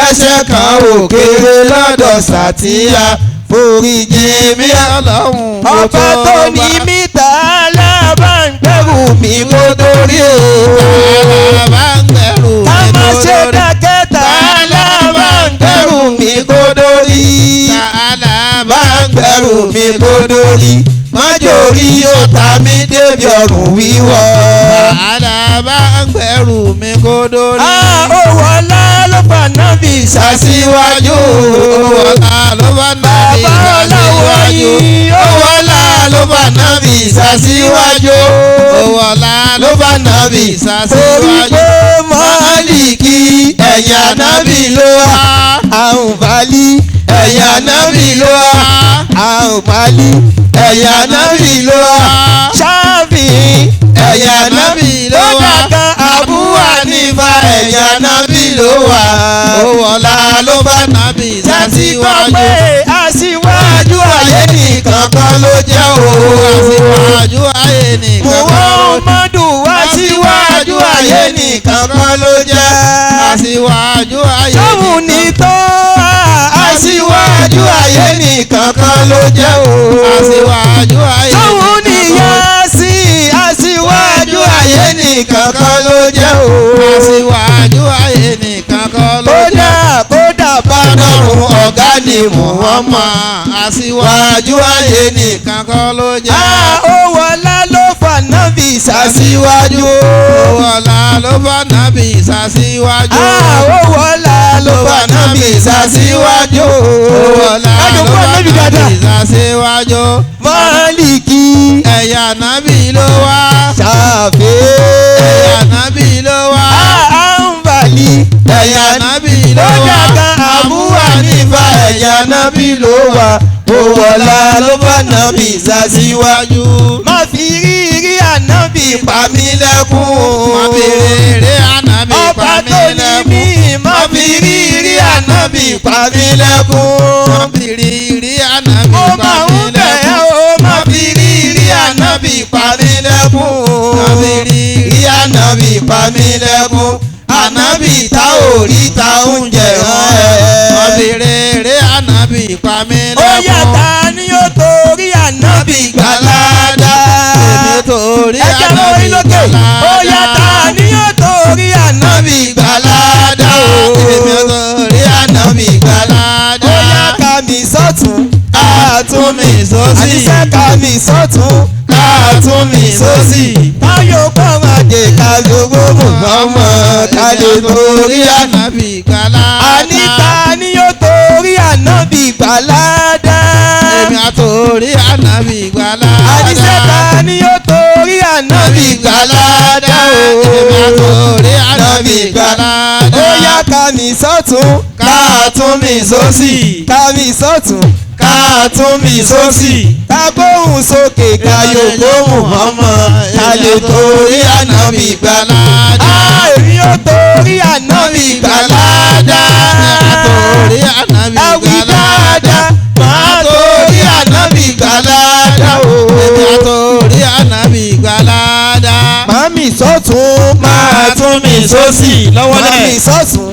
ẹ̀ṣẹ̀ kan ò kéré lọ́dọ̀ Sàtíyà. foríjì mi Ọlọ́run mo túbà. ọba tó ní mí tààlà bá ń gbẹ̀rù mi kó torí o. tààlà bá ń gbẹ̀rù mi ká má ṣe kó torí. dákẹ́ tààlà bá ń gbẹ̀rù mi kó torí. tààlà bá ń gbẹ̀rù mi kó torí. májòrí ọ̀tá mi débi ọ̀run wíwọ́. tààlà bá ń gbẹ̀rù mi kó torí. owó ọlá ló fà nábì ṣàṣìwájú. owó ọlá ló fà nábì ṣàṣìwájú. owó ọlá ló fà nábì ṣàṣìwájú. owó ọlá ló fà nábì torí ṣàṣìwájú. pé Málíkì ẹ̀yìn ànábì ló wà. àrùn bálí ẹ̀yìn ànábì ló wà. àrùn bálí ẹ̀yìn ànábì ló wà. Ṣáfì ẹ̀yìn ànábì ló wà. kódà Abu Hanifa ẹ̀yìn ànábì ló wà. owó ọlá ló fà nábì láti gbọ́ ṣàṣìwájú. pé aṣíwájú ayé nìkan kan ló jẹ́ o. aṣíwájú ayé nìkan kan ló jẹ́. Muhammadu aṣíwájú ayé nìkan kan ló jẹ́. aṣíwájú ayé tóun ní tó aṣíwájú ayé nìkan kan ló jẹ́ o. aṣíwájú ayé tóun ní Yásí aṣíwájú ayé nìkan kan ló jẹ́ o. aṣíwájú ayé nìkan kan ló jẹ́. kódà bánàrún ọ̀gá ni Muhammad aṣíwájú ayé nìkan kan ló jẹ́. owó ọlá ló fà nábì ṣàṣìwájú. owó ọlá ló fà nábì ṣàṣìwájú. owó ọlá ló fà nábì ṣàṣìwájú. owó ọlá ló fà nábì ṣàṣìwájú. Málíkì ẹ̀yà nábì ló wá. Ṣáfì ẹ̀yà nábì ló wá. Àǹbàlì ẹ̀yà nábì ló ó wá. dàgbà Abu Hanifa ẹ̀yà nábì ló wà. owó ọlá ló fà nábì ṣàṣìwájú. má fi rírí ànábì pa mí lẹ́kún. má fi rírí ànábì ọba pa mí tó ní lẹ́kún. mí má fi rírí ànábì pa mí lẹ́kún. má fi rírí ànábì ó pa máa mí ń bẹ̀ lẹ́kún. ẹ́ o má fi rírí ànábì pa mí lẹ́kún. má fi rírí ànábì pa mí lẹ́kún. ànábì tá ò rí ta oúnjẹ rán ẹ. má fi rírí ànábì pa mí ó lẹ́kún. yàtá ni ó torí ànábì gbàládá. èmi torí ẹ̀jẹ̀ mọ́ ànábì ilókè. ó yàtá ni ó torí ànábì gbàládá o. èmi torí ànábì gbàládá. ó yá ká mi sọ́tún tún mi sósì. àníṣe ká mi sọ́tún tún mi sósì. táyọ̀ kọ́ máa dé ká gbogbo mọ̀ọ́mọ́ ká lè torí ànábì gbàládá. àníta ni ó torí ànábì gbàládá. èmi àtòrí ànábì gbàládá. àníṣe ká ni ó torí ànábì gbàládá o. èmi àtòrí ànábì gbàládá. ó yá ká mi sọ́tún tún mi sósì. ká mi sọ́tún tún mi sósì. ká gbóhùn sókè ká yòókó Muhammad ká lè torí ànábì gbàládá. èmi ó torí ànábì gbàládá. àtòrí ànábì ẹ̀wì gbàládá. dáadáa máa torí ànábì gbàládá o. èmi àtòrí ànábì gbàládá. màmí sọ́tún máa tún mi sósì lọ́wọ́lẹ̀. màmí sọ́tún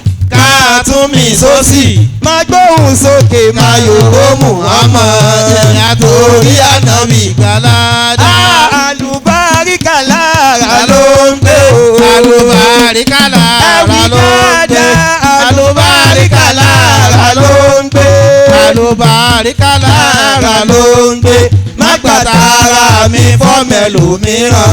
tún mi sósì. máa gbóhùn sókè máa yòókó Muhammad èmi àtòrí ànábì gbàládá. àlùbáríkà àlùbáríkà lára ló ń gbé. àlùbáríkà lára ló ń gbé. àlùbáríkà lára ló ń gbé. má gbàtàrà mi fọ́mẹlòmíràn.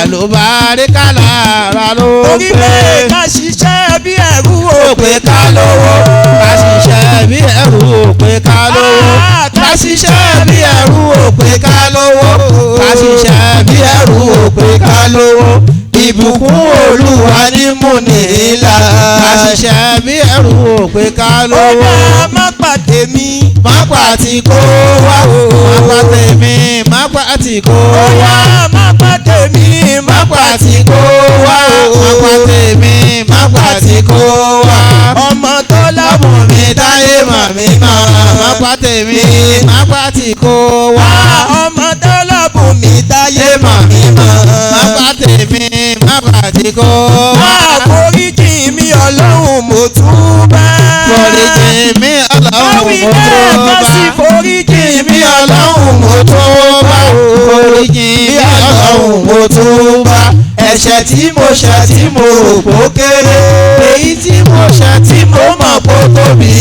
àlùbáríkà lára ló ń orí gbé. bẹ́ẹ̀ ká ṣiṣẹ́ bí ẹrú ò pé ká lówó. ká ṣiṣẹ́ bí ẹrú ò pé ká lówó. ká ṣiṣẹ́ bí ẹrú ò pé ká lówó. ká ṣiṣẹ́ bí ẹrú ò pé ká lówó. ìbùkún Olúwa ní múnilá. ká ṣiṣẹ́ bí ẹrú ò pé ká ó lówó. dá má pàdé mi. má pàtì kó wá o. má pàtì mi má pàtì kó ó wá. yá má pàdé mi. má pàtì kó wá o. má pàtì mi má pàtì kó wá. ọmọ tó lábùn mi táyé mọ̀ mí mọ́. má pàtì mi má pàtì kó wá. ọmọ tó lábùn mi táyé mọ̀ mí mọ́. má pàtì mi má pàtì kó wá. àforíjì mi Ọlọ́run mo túbà. foríjì mi Ọlọ́run mo ká sì túbà. foríjì mi Ọlọ́run mo túbà. foríjì mi Ọlọ́run mo túbà. ẹ̀ṣẹ̀ tí mo ṣẹ̀ tí mo rò pó kéré. èyí tí mo ṣẹ̀ tí mo mọ̀ pó tóbi.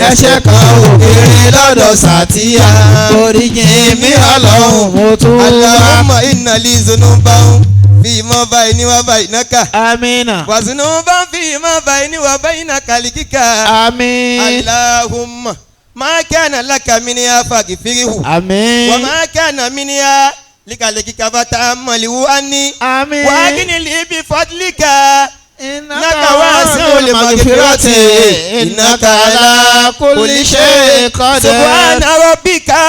ẹ̀ṣẹ̀ kan ò kéré lọ́dọ̀ Sàtíyà. foríjì mi Ọlọ́run mo túbà. Allahumma inna li zunuban fi ma bayni wa baynaka. amina. wa zunuban fi ma bayni wa baynaka likika. àmín. Allahumma ma kana laka minha faghfirhu. àmín. wa ma kana minha likalikika fata'ammalu anni. àmín. wa agni li bi fadlika. innaka wasi'ul maghfirati. innaka ala kulli shay'in qadir. subhana rabbika.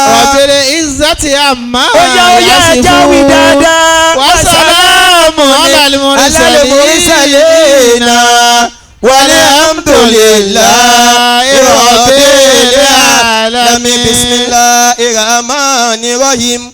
rabbil izzati amma Oya jáwé dáadáa. wa salamun alal mursalin. walhamdulillahi rabbil alamin. alamin. bismillahir rahmanir rahim.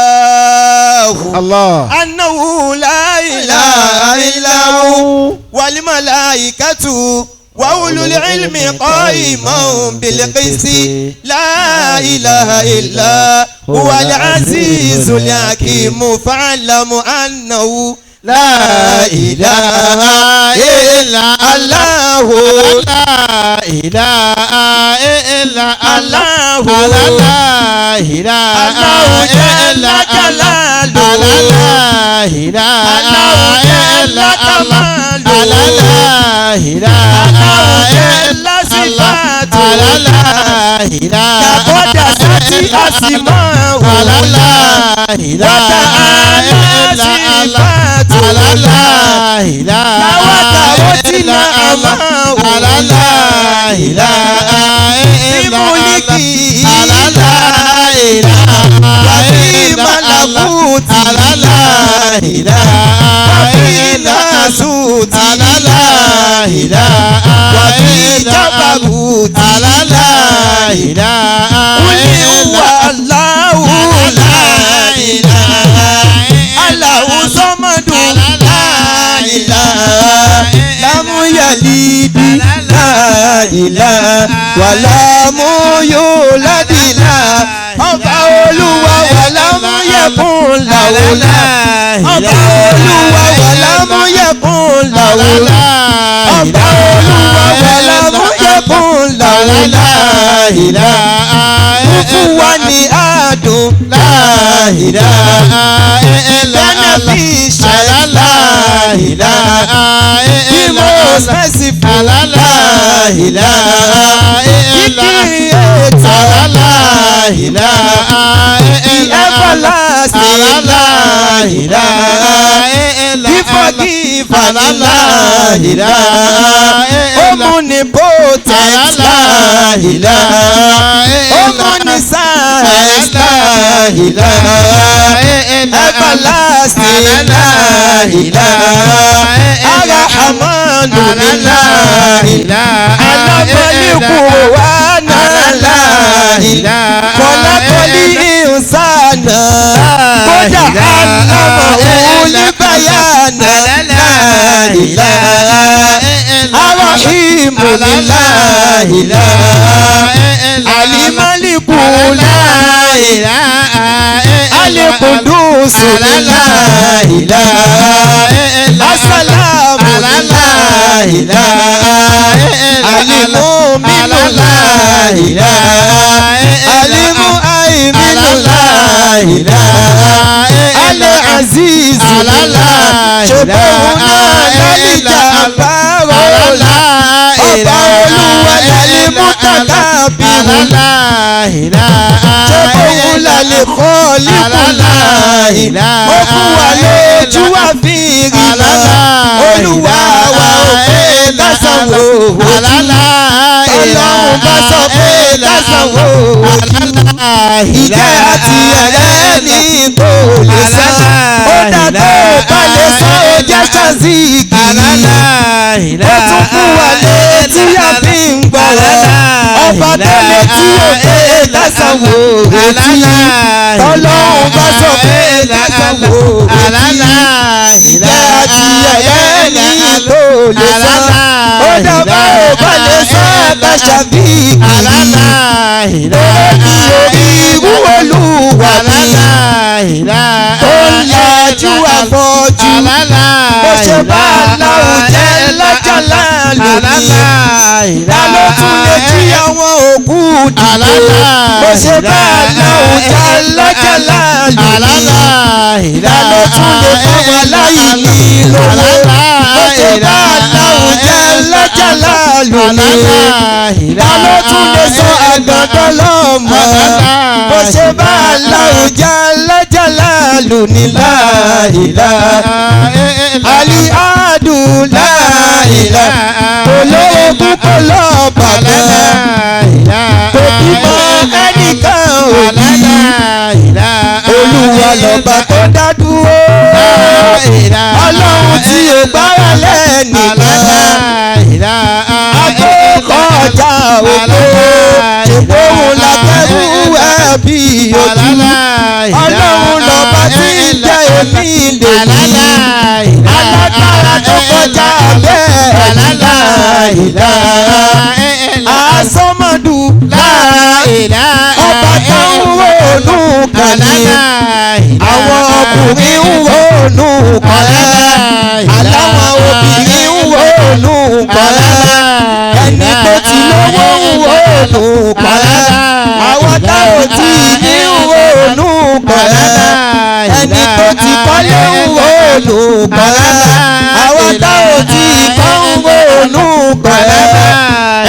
shahidallahu Allah. annahu la ilaha illahu wal malaikatu wa ulul ilmi qa'iman bil qisti la ilaha illa huwal azizul hakim fa'lamu annahu la ilaha illa allahu la ilaha illa Allah. allahu la ilaha illa Allah. la ilaha illa Allah. la ilaha illa Allah. la ilaha kàbọ́dà sátì àsìmọ́ la òun ilaha illa Allah. la ilaha illa Allah. la ilaha illa Simuliki. Allah. la ilaha Wàbí illa Allah. Malakuti. la ilaha Wàbí illa Allah. Nasuti. la ilaha Wàbí illa Allah. Jabaruti. la ilaha Kúlí illa wà Allahu la ilaha Allahu sọ́mọ́dù la ilaha lámú yàlídì la ilaha wà lámú yóládì la ọba olúwa wà lámú yẹkùn làwùlá ọba olúwa wà lámú yẹkùn làwùlá ọba olúwa wà lámú yẹkùn làwùlá fúnfún wa ní àádùn la ilaha illa Allah. beneficial la ilaha bí illa mo Allah. specify la ilaha illa Allah. la ilaha illa Allah. everlasting la ilaha illa He Allah. forgive la ilaha illa omnipotent la ilaha omniscient la ilaha everlasting la ilaha arahamanu la ilaha alamaliku wa na la ilaha kọlákọlí ìsànà kódà alámọ̀ olùbáyànà la ilaha arahimu la ilaha alimaliku la ilaha alikudu sùnìlá ìlà asálàmù ìlà ìlà alimu minula ìlà alimu aiminula ìlà alẹ́ azizu ìlà ṣùgbọ́n náà lálìjà àbárò ọba olúwa lálẹ́ mútàkà bíhù ṣùgbọ́n lálẹ́ kọ́ọ̀lì kùlà ó fún wa lójú àfihàn olúwa wa ò pé lásàwò ọlọ́run bá sọ pé lásàwò ìjẹ́ àti ẹ̀rẹ́ ní kò lè sọ ó dàgbò bá lè sọ ó jẹ́ ṣàzíkì ó tún fún wa létí àbí ń gbọ́rọ̀ ọba tó létí ó pé lásàwò retí ọlọ́run bá sọ pé lásàwò retí ìjẹ́ àti ẹ̀rẹ́ ní kò lè sọ ó dàgbò bá lè sọ ẹ̀ka ṣàbíkì orí olúwa mi tó ń lajú afọ́jú bó ṣe bá láwùjẹ lájàlá lónìí ta ló tún lè jí àwọn òkú dìde bó ṣe bá láwùjẹ lájàlá lónìí ta ló tún lè fún wọn láyé ní lówó bó ṣe bá láwùjẹ lájàlá lónìí ta ló tún lè sọ àgbàdo lọ́mọ bó ṣe bá láwùjá lájàlá lónìí láìlá àlìádù láìlá olóògùn kò lọ bàbá kò bímọ ẹnìkan òbí olúwa lọ́ba tó dá dúró ọlọ́run tí ò gbára lẹ́nìkan agbókọ̀ ọjà òkú ṣùgbọ́n lábẹ́rú ẹ̀bí ojú ọlọ́run lọ́ba tí ń jẹ́ èmi lè ní alágbára tó kọjá bẹ́ẹ̀ láìlá asọ́mọdù láìlá ọba tó ń wọnú kàní àwọn ọkùnrin ń wọnú kọ́lẹ́ aláwọ̀ obìnrin ń wọnú kọ́lẹ́ ẹni tó ti lówó ń wọnú kọ́lẹ́ àwọn táwọn tí ní ń wọnú kọ́lẹ́ ẹni tó ti kọ́lé ń wọnú kọ́lẹ́ àwọn táwọn tí kọ́ ń wọnú kọ́lẹ́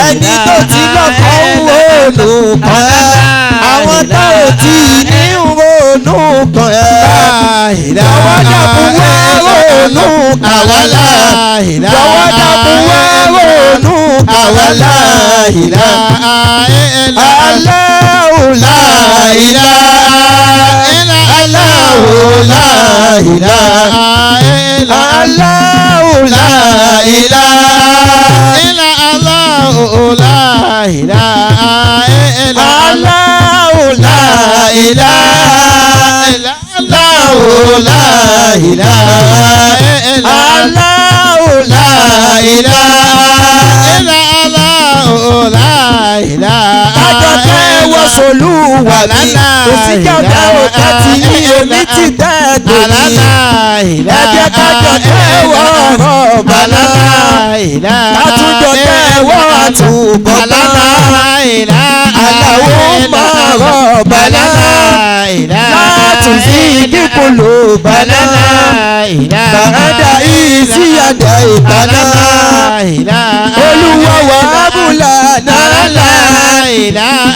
ẹni tó ti lọ́kọ̀ ń wọnú kọ́lẹ́ àwọn táwọn tí ní ń wọnú kọ́lẹ́ jọ̀wọ́ dàkún wá ronú kàwálà jọ̀wọ́ dàkún wá ronú kàwálà ìlà Allahu la ilaha Allahu la ilaha Allahu la ilaha Allahu la ilaha Allahu la ilaha Allahu la ilaha Allahu la ilaha Allahu la ilaha adọ́tẹ́ wọ solú wà ní òsíjàdá òkà tí ní omi ti dẹ́ẹ̀dọ̀ ní ẹ̀jẹ̀ kájọ̀tẹ́ wọ ọ̀rọ̀ bàlá kátúndọ̀tẹ́ wọ àtúbọ̀tá aláwo máa rọ̀ bàlá látún sí ìdíkùlù bàlá bàdà ìsíyàdà ìbàdà olúwa wà ábùlà nàlá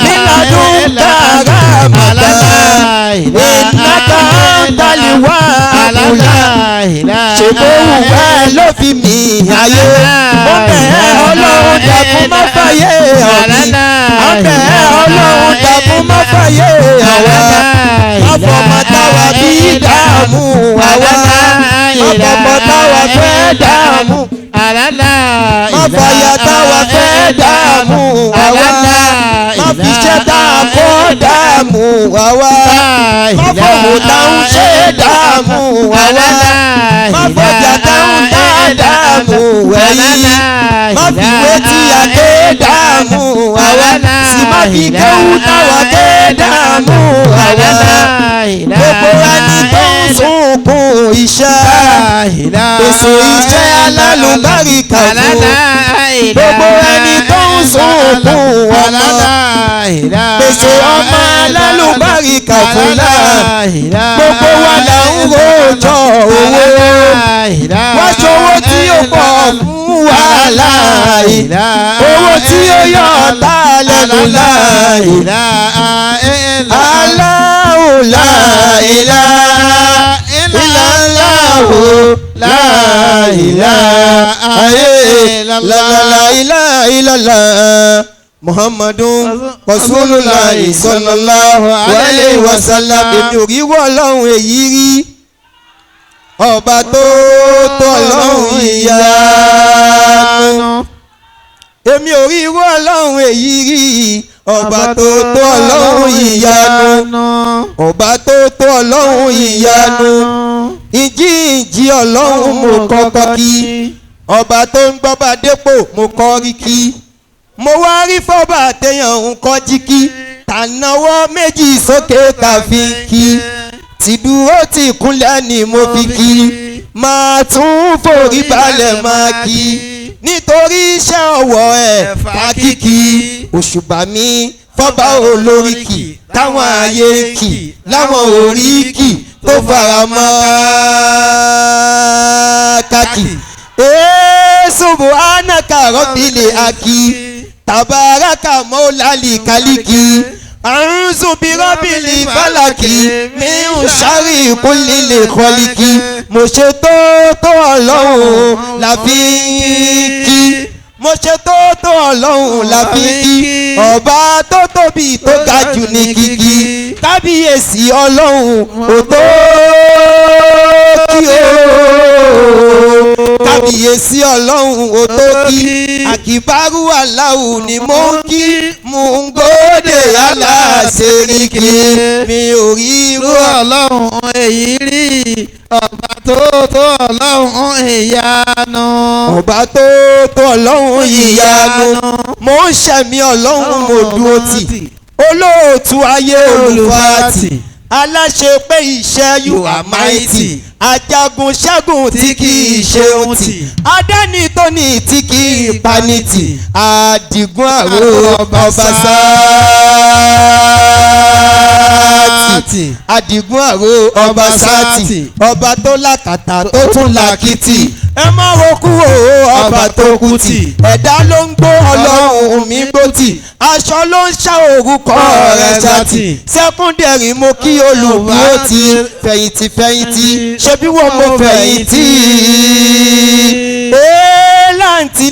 nílàdún tààrà màlá ìnáta tàlíwá àbùlà ṣèbóhùn wẹ́ ló fi mí ayé ó bẹ̀ẹ́ ọlọ́run dàkún má fàyè ọ̀mí ó bẹ̀ẹ́ ọlọ́run dàkún má fàyè àwa má fọmọ táwa bí dààmú àwa má fọmọ táwa fẹ́ dààmú má fàyà táwa fẹ́ dààmú àwa má fiṣẹ́ táwa fọ́ dààmú àwa má fọwọ́ táwọn ṣe dààmú àwa má fọjà táwọn dààmú ẹ̀yìn má fiwé tí a dé dààmú àwa sì má fi kéwú táwa dé dààmú àwa gbogbo ẹni tó ń iṣẹ́ pèsè iṣẹ́ alálùbáríkà fún gbogbo ẹni tó ń sunkún ọmọ pèsè ọmọ alálùbáríkà fún gbogbo wa là ń rojọ́ owó wọ́n ṣòwò tí ó pọ̀ fún wàhálà owó tí ó yọ ọ̀tá lẹ́nu láì Allahu la ilaha illallahu la ilaha illallah Muhammadun Rasulullah sallallahu alayhi wa sallam. Èmi ò rí wọ́ ọlọ́run èyí rí ọba tó tó ọlọ́run ìyanu. Èmi ò rí wọ́ ọlọ́run èyí rí ọba tó tó ọlọ́run ìyanu. Ọba tó tó ọlọ́run ìyanu. Ìjì ọlọ́run mo kọ́kọ́ kí. Ọba tó ń gbọ́ba dépò mo kọ́ rí kí. Mo wá rí fọ́bà téèyàn ń kọ́ jí kí. Tànáwọ́ méjì sókè káfí kí. Tìdúró ti kúnlẹ̀ ni mo fi kí. Máa tún forí balẹ̀ máa kí. Nítorí iṣẹ́ ọwọ́ ẹ̀ fàkìkì. Òṣùbà mi fọ́bà olóríkì. Táwọn ayé kì láwọn oríkì tó fara mọ́ kákì. Subhanaka rabbil aki. Tabaraka maulali kaliki. A'udhu bi rabbil falaki. Min sharri kulli khaliki. Mo ṣe tó ọlọ́run la fi kí. Mo ṣe tó ọlọ́run la fi kí. Ọba tó tóbi tó ga jù ní kíkí. Kábíyèsí ọlọ́run ò tó kí o. Kábíyèsí ọlọ́run ò tó kí. Àkìbárú aláwù ni mo ń kí. Mo ń gbóde aláṣẹ́ríkì. Mi ò rí irú ọlọ́run èyí rí ọba tó tó ọlọ́run ìyanu. Ọba tó tó ọlọ́run ìyanu. Mo ń ṣẹ̀mí ọlọ́run mo dúró tì. Olóòtú ayé olùfàtì. Aláṣẹ pé iṣẹ́ you are mighty. Ajagun ṣẹ́gun tí kì í ṣe ohun tì. Adáni tó ní tí kì í panitì. Àdìgún àrò ọba sáàtì. Àdìgún àrò ọba sáàtì. Ọba tó làkàtà tó tún làkìtì. Ẹ má wo kúrò ọba tó kú tì. Ẹ̀dá ló ń gbó ọlọ́run mi gbó tì. Aṣọ ló ń ṣá orúkọ rẹ̀ ṣáàtì. Sẹ́kúndẹ̀rì mo kí olùdúró ti. Fẹ̀yìntì ṣebí wọ́n mo fẹ̀yìntì.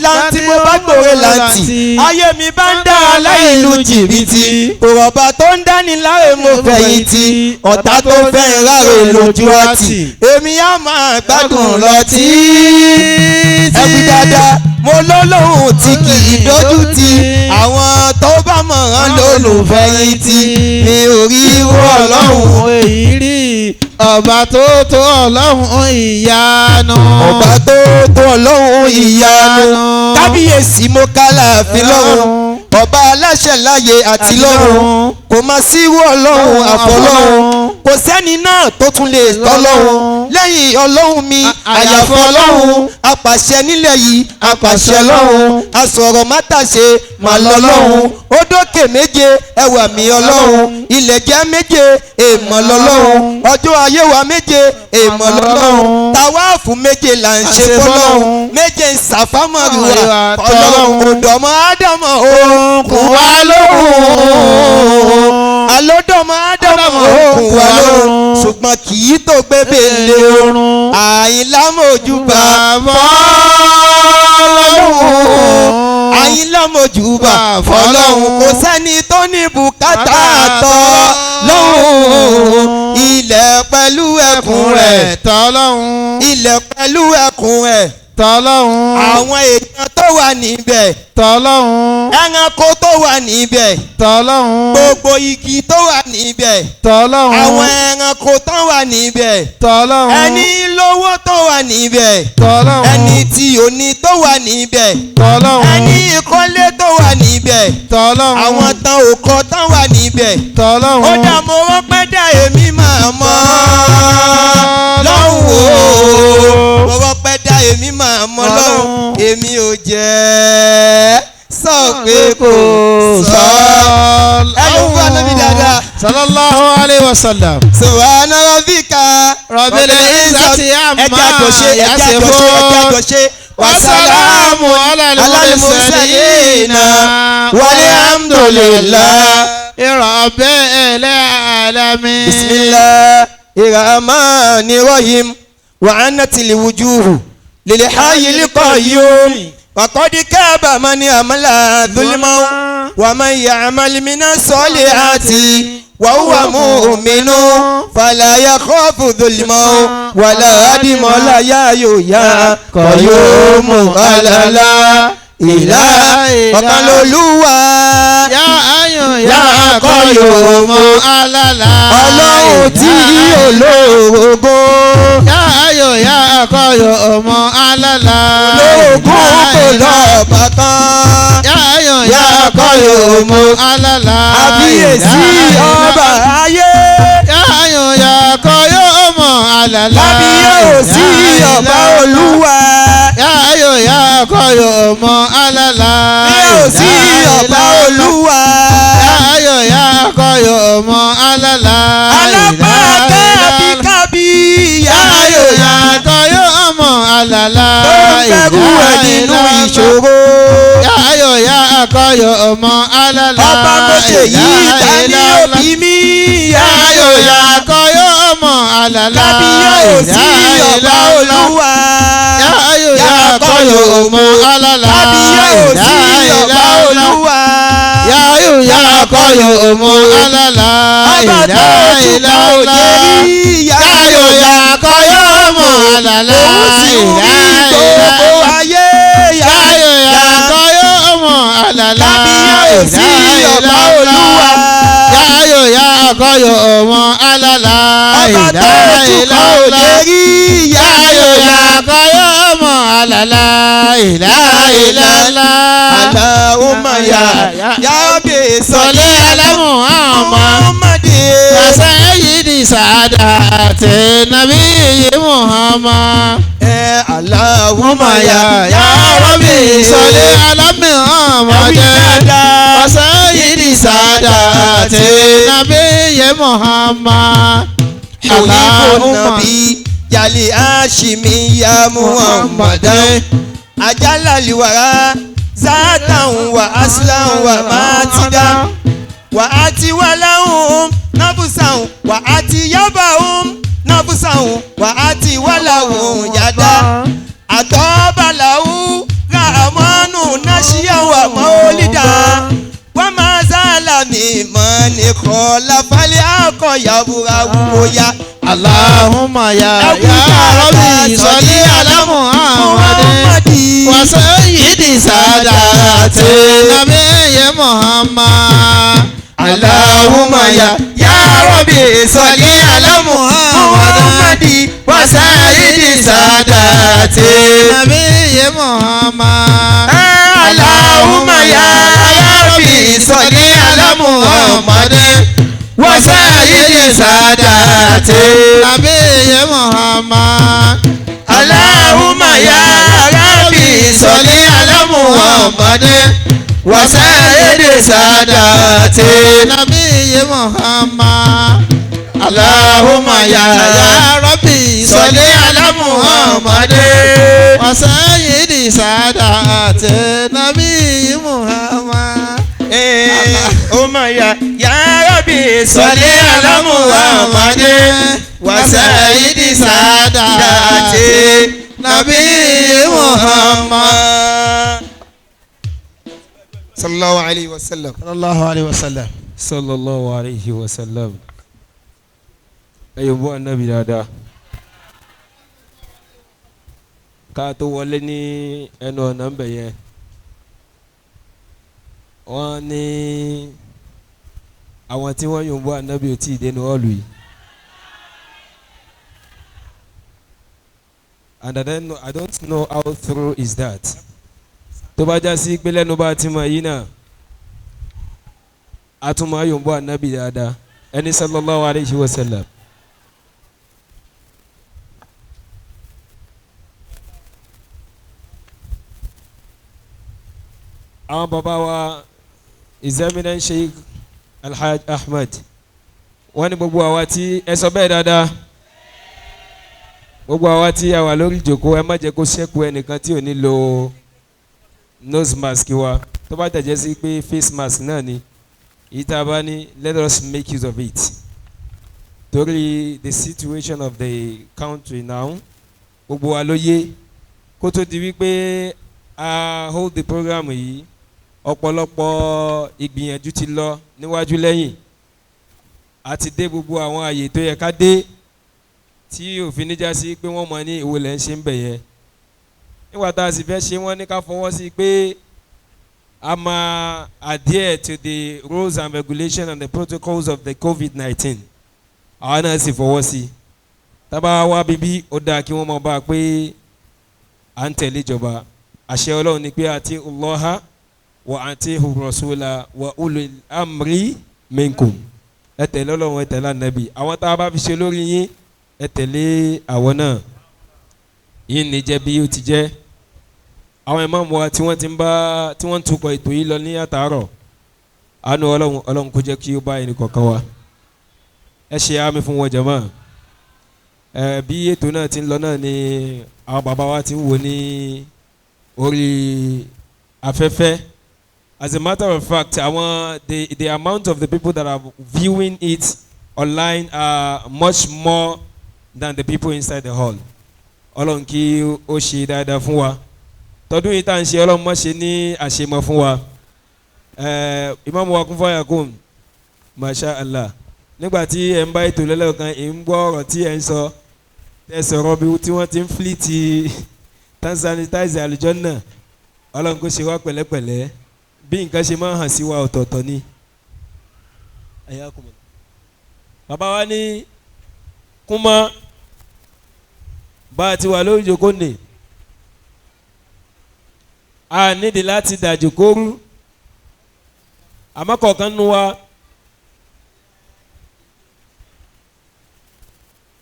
Láǹtì mo bá gbòòrè láǹtì. Ayé mi bá ń dá aláìlú jìbìtì. Òrọ̀bà tó ń dání láre mo fẹ̀yìntì. Ọ̀tá tó fẹ́ ìráre lójú àtì. Èmi á máa gbádùn lọ tí. Ẹbí dáadáa mo lọ́lọ́hùn tí kì í dójú ti. Àwọn tó bá mọ̀ràn lólùfẹ̀yìntì. Mi ò rí irú ọlọ́run èyí rí ọba tó tó ọlọ́run ìyanu. Ọba tó tó ọlọ́run ìyanu. Kábíyèsí mo kálá fi lọ́run. Ọba aláṣẹ láyé àti lọ́run. Kò má sí irú ọlọ́run àfọlọ́run. Kò sẹ́ni náà tó tún lè tọ́lọ́run. Lẹ́yìn ọlọ́run mi àyàfọ́ ọlọ́run. Apàṣẹ nílẹ̀ yìí apàṣẹ lọ́run. Asọ̀rọ̀ mátàṣe màá lọ lọ́run. Ó dókè méje ẹwà mi ọlọ́run. Ilẹ̀ jẹ́ méje èèmọ̀ lọ́lọ́run. Ọjọ́ ayé wa méje èèmọ̀ lọ́lọ́run. Tàwáàfù méje là ń ṣe fọlọ́run. Méje ń ṣàfámọ̀rì wa fọlọ́run. Òdòmọ́ Ádámọ̀ òkun wa lóhùn. Àlódòmọ́ Ádámọ̀ òkun wa lóhùn. Ṣùgbọ́n kì í tó gbé bèlè orun. Àyìnlámọ̀júbà fọlọ́run. Àyìnlámọ̀júbà fọlọ́run. Kò sẹ́ni tó ní bùkátà tọ́ lọ́hùn. Ilẹ̀ pẹ̀lú ẹkùn rẹ̀ tọ́lọ́hun. Ilẹ̀ pẹ̀lú ẹkùn rẹ̀ tọ́lọ́hun. Àwọn èèyàn tó wà níbẹ̀ tọ́lọ́hun. Ẹranko tó wà níbẹ̀ tọ́lọ́hun. Gbogbo igi tó wà níbẹ̀ tọ́lọ́hun. Àwọn ẹranko tó wà níbẹ̀ tọ́lọ́hun. Ẹni lówó tó wà níbẹ̀ tọ́lọ́hun. Ẹni tí ò ní tó wà níbẹ̀ tọ́lọ́hun. Ẹni ìkọ́lé tó wà níbẹ̀ tọ́lọ́hun. Àwọn tán òkọ tán wà níbẹ̀ tọ́lọ́hun. Ó dá mo wọ́n pẹ́ dá èmi máa mọ́ lọ́hùn o. kò sọ. ẹ̀yin fún anabi dáadáa. sallallahu alayhi wa sallam. subhana rabbika. rabbil izzati amma ẹ̀jẹ̀ àjọṣe. wasalamu ala al-mursalina walhamdulillahi rabbil alamin. bismillahir rahmanir rahim wa anatil wujuhu lil hayyil qayyum wa qad kaba man amala dhulman wa man ya'mal minas salihati wa huwa mu'minun fala yakhafu dhulman wala adima ya ya qayyum alala ilaha ọ̀kan lolúwa ya ayọ̀ ya qayyum alala ọlọ́run tí ológo ya ayọ̀ ya qayyum alala ológun kò lọ́ọ̀bà kan ya ayọ̀ ya qayyum alala àbíyèsí ọba ayé ya ayọ̀ ya qayyum alala àbíyèsí ọba olúwa ya ayọ̀ ya qayyum alala àbíyèsí ọba olúwa ya ayọ̀ ya qayyum alala alápá kábíkábí ya ayọ̀ ya qayyum alala tó ń bẹ̀rù ẹ̀ nínú ìṣòro ya ayọ̀ ya qayyum alala ọba mo ṣe yìí dání òbí mi ya ayọ̀ ya qayyum alala kábíyèsí ọba olúwa ya ayọ̀ ya qayyum alala kábíyèsí ọba olúwa ya ayọ̀ ya qayyum alala ọba tó túbọ̀ òde rí ya ayọ̀ ya qayyum alala òun sì ń rí gbogbo ayé ya ayọ̀ ya qayyum alala kábíyèsí ọba olúwa ya ayọ̀ ya qayyum alala ọba tó túbọ̀ òde rí ya ayọ̀ ya qayyum alala ilaha illallah Allahumma ya Rabbi salli ala Muhammad wa sayyidi saadati nabiyyi Muhammad. Allahumma ya Rabbi salli ala Muhammad wa sayyidi saadati nabiyyi Muhammad. Allahumma jali ashimi ya Muhammadan ajala liwara zatan wa aslan wa matidan wa ati walahum nabusan wa ati yabahum nabusan wa ati walahum yada atobalahu rahmanu nashiya wa maulida wa mazala mimman khola fali akoyabura woya Allahumma ya Rabbi salli ala Muhammad wa sayyidi saadati nabiyyi Muhammad. Allahumma ya Rabbi salli ala Muhammad wa sayyidi saadati nabiyyi Muhammad. Allahumma ya Rabbi salli ala Muhammad wa sayyidi saadati nabiyyi Muhammad. Allahumma ya Rabbi salli ala Muhammad wa sayyidi saadati nabiyyi Muhammad. Allahumma ya Rabbi salli ala Muhammad wa sayyidi saadati nabiyyi Muhammad. Allahumma ya Rabbi salli ala Muhammad wa sayyidi saadati nabiyyi Muhammad. sallallahu alayhi wa sallam. sallallahu alayhi wa sallam. sallallahu alayhi wa sallam. ẹ̀yin bọ́ ànábì dáadáa. ká tó wọlé ní ẹnu ọ̀nà ń bẹ̀ yẹn wọ́n ní àwọn tí wọ́n yòǹbó ànábì ò tí ì dénú ọ̀lù yìí. And I don't know how true is that. tó bá já sí pé lẹ́nu bá ti mọ̀ yìí náà a tún máa yòǹbó ànábì dáadáa ẹni sallallahu alayhi wa sallam. àwọn bàbá wa His Eminent Sheikh Alhaj Ahmed wọ́n ní gbogbo àwa tí ẹ sọ bẹ́ẹ̀ dáadáa gbogbo àwa tí a wà lórí ìjòkó ẹ má jẹ́ kó ṣẹ́kù ẹnìkan tí ò ní lo nose mask wa tó bá tẹ̀jẹ́ sí pé face mask náà ni ìta bá ní let us make use of it torí the situation of the country now gbogbo wa ló yé kó tó di wípé a hold the program yìí ọ̀pọ̀lọpọ̀ ìgbìyànjú ti lọ níwájú lẹ́yìn àti dé gbogbo àwọn àyè tó yẹ ká dé tí òfin níjà sí pé wọ́n mọ̀ ní ìwòlẹ̀ ń ṣe ń bẹ̀ yẹn nígbà tá a sì fẹ́ ṣe wọ́n ní ká fọwọ́ sí pé a máa adhere to the rules and regulations and the protocols of the COVID-19 àwọn náà sì fọwọ́ sí tábà wá bíbí ó dáa kí wọ́n mọ̀ bá a pé à ń tẹ̀lé ìjọba àṣẹ ọlọ́run ni pé àti Allaha wa àti rasula wa ulul amri minkum ẹ tẹ̀lé ọlọ́run ẹ tẹ̀lé ànábì àwọn tá a bá fi ṣe lórí yín ẹ tẹ̀lé àwọn náà yín ní jẹ́ bí ó ti jẹ́ àwọn ìmáàmù wa tí wọ́n ti ń bá tí wọ́n ń tukọ̀ ètò yìí lọ ní àtàárọ̀ àánú ọlọ́run kó jẹ́ kí ó bá ẹnì kọ̀ọ̀kan wa ẹ ṣe àmì fún wọn jàmáà bí ètò náà ti ń lọ náà ni àwọn bàbá wa ti ń wò ní orí afẹ́fẹ́ as a matter of fact àwọn the amount of the people that are viewing it online are much more than the people inside the hall ọlọ́run kí ó ṣe dáadáa fún wa tọdún yìí tá à ń ṣe ọlọ́run mọ̀ ṣe ní àṣemọ fún wa Imam wa kún fọyà kún masha Allah nígbà tí ẹ̀ ń bá ètò lẹ́lẹ́kan ẹ̀ ń gbọ́ ọ̀rọ̀ tí ẹ̀ ń sọ ẹ̀ sọ̀rọ̀ bí tí wọ́n ti ń fliti tan sanitize àlùjànnà ọlọ́run kó ṣe wá pẹ̀lẹ́pẹ̀lẹ́ bí nǹkan ṣe máa hàn sí wa ọ̀tọ̀ọ̀tọ̀ ni. bàbá wa ní kúmọ́ bá a ti wà lórí ìjókòó nì a nídìí láti dàjò kóru àmọ́ kọ̀ọ̀kan nu wa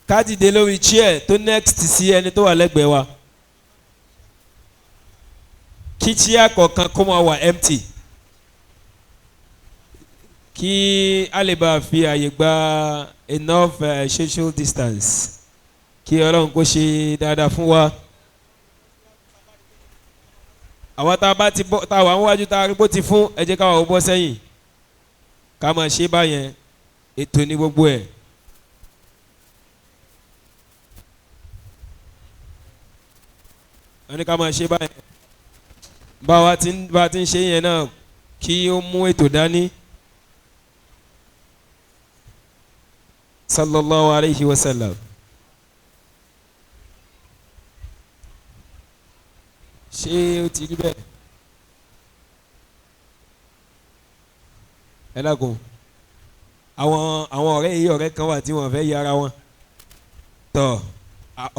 ká dìde lórí chair tó next sí ẹni tó wà lẹ́gbẹ̀ẹ́ wa kí chair kọ̀ọ̀kan kó máa wà empty kí a lè bá fi àyè gba enough social distance kí ọlọ́run kó ṣe dáadáa fún wa àwọn tá a bá ti bọ́ tá a wà níwájú tá a rí bó ti fún ẹ jẹ́ káwa ó bọ́ sẹ́yìn ká máa ṣe báyẹn ètò ní gbogbo ẹ̀. wọ́n ní ká máa ṣe báyẹn bá a ti ń ṣe yẹn náà kí ó mú ètò dání. sallallahu alayhi wa sallam. ṣé ó ti rí bẹ́ẹ̀? ẹ lágùn àwọn ọ̀rẹ́ yìí ọ̀rẹ́ kan wà tí wọ́n fẹ́ yára wọn tọ̀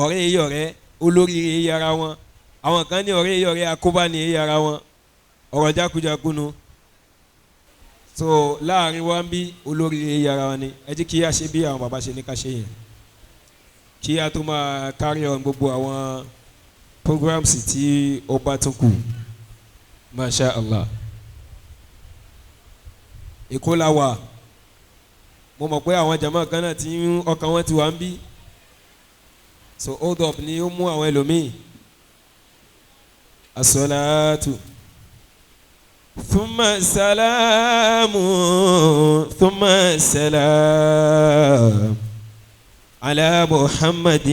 ọ̀rẹ́ yìí ọ̀rẹ́ olórí yìí yára wọn àwọn kan ní ọ̀rẹ́ yìí ọ̀rẹ́ akóbá ní yìí yára wọn ọ̀rọ̀ jákujáku nu so láàrin wa ń bí olórí yìí yára wọn ni ẹ jí kí a ṣe bí àwọn bàbá ṣe ní ká ṣe yẹn kí a tó máa carry on gbogbo àwọn programs tí ó bá tún kù masha Allah èkó la wà mo mọ̀ pé àwọn jama kan náà tí ọkàn wọn ti wà ń bí so hold up ni ó mú àwọn ẹlòmíì as-salatu thumma salamu thumma salam. على محمد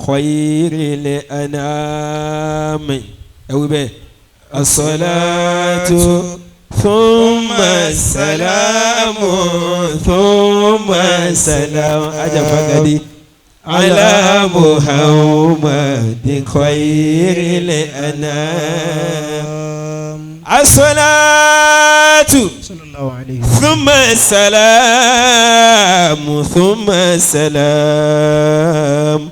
خير الأنام أو به الصلاة ثم السلام ثم السلام أجب على محمد خير الأنام الصلاة ثم السلام ثم السلام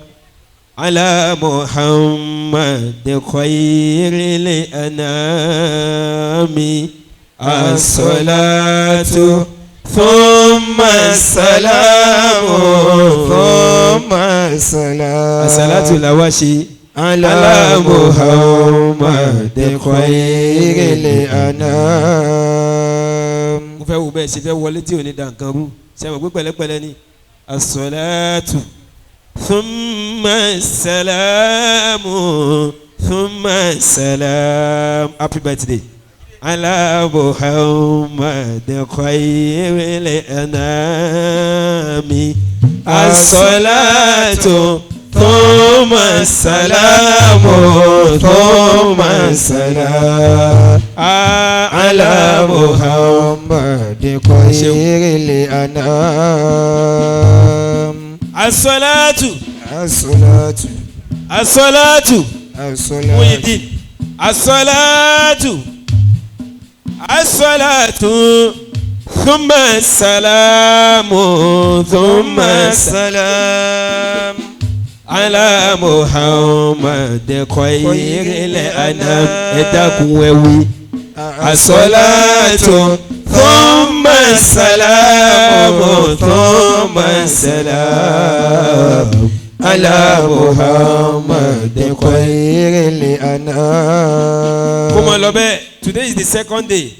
على محمد خير الأنام الصلاة ثم السلام ثم السلام الصلاة الأواشي على محمد خير الأنام. mo fẹ́ wo bẹ́ẹ̀ ṣe fẹ́ wọlé tí ò ní dà nǹkan rú ṣe mọ̀ pé pẹ̀lẹ́pẹ̀lẹ́ ni. as-salatu thumma salamu thumma salam. happy birthday. على محمد خير الأنام. الصلاة ثم السلام ثم السلام على محمد خير الأنام. الصلاة الصلاة الصلاة الصلاة muhyiddin الصلاة الصلاة ثم السلام ثم السلام على محمد خير الأنام. اداكم ووي الصلاة ثم السلام ثم السلام على محمد خير الأنام. Come on, Lobe. Today is the second day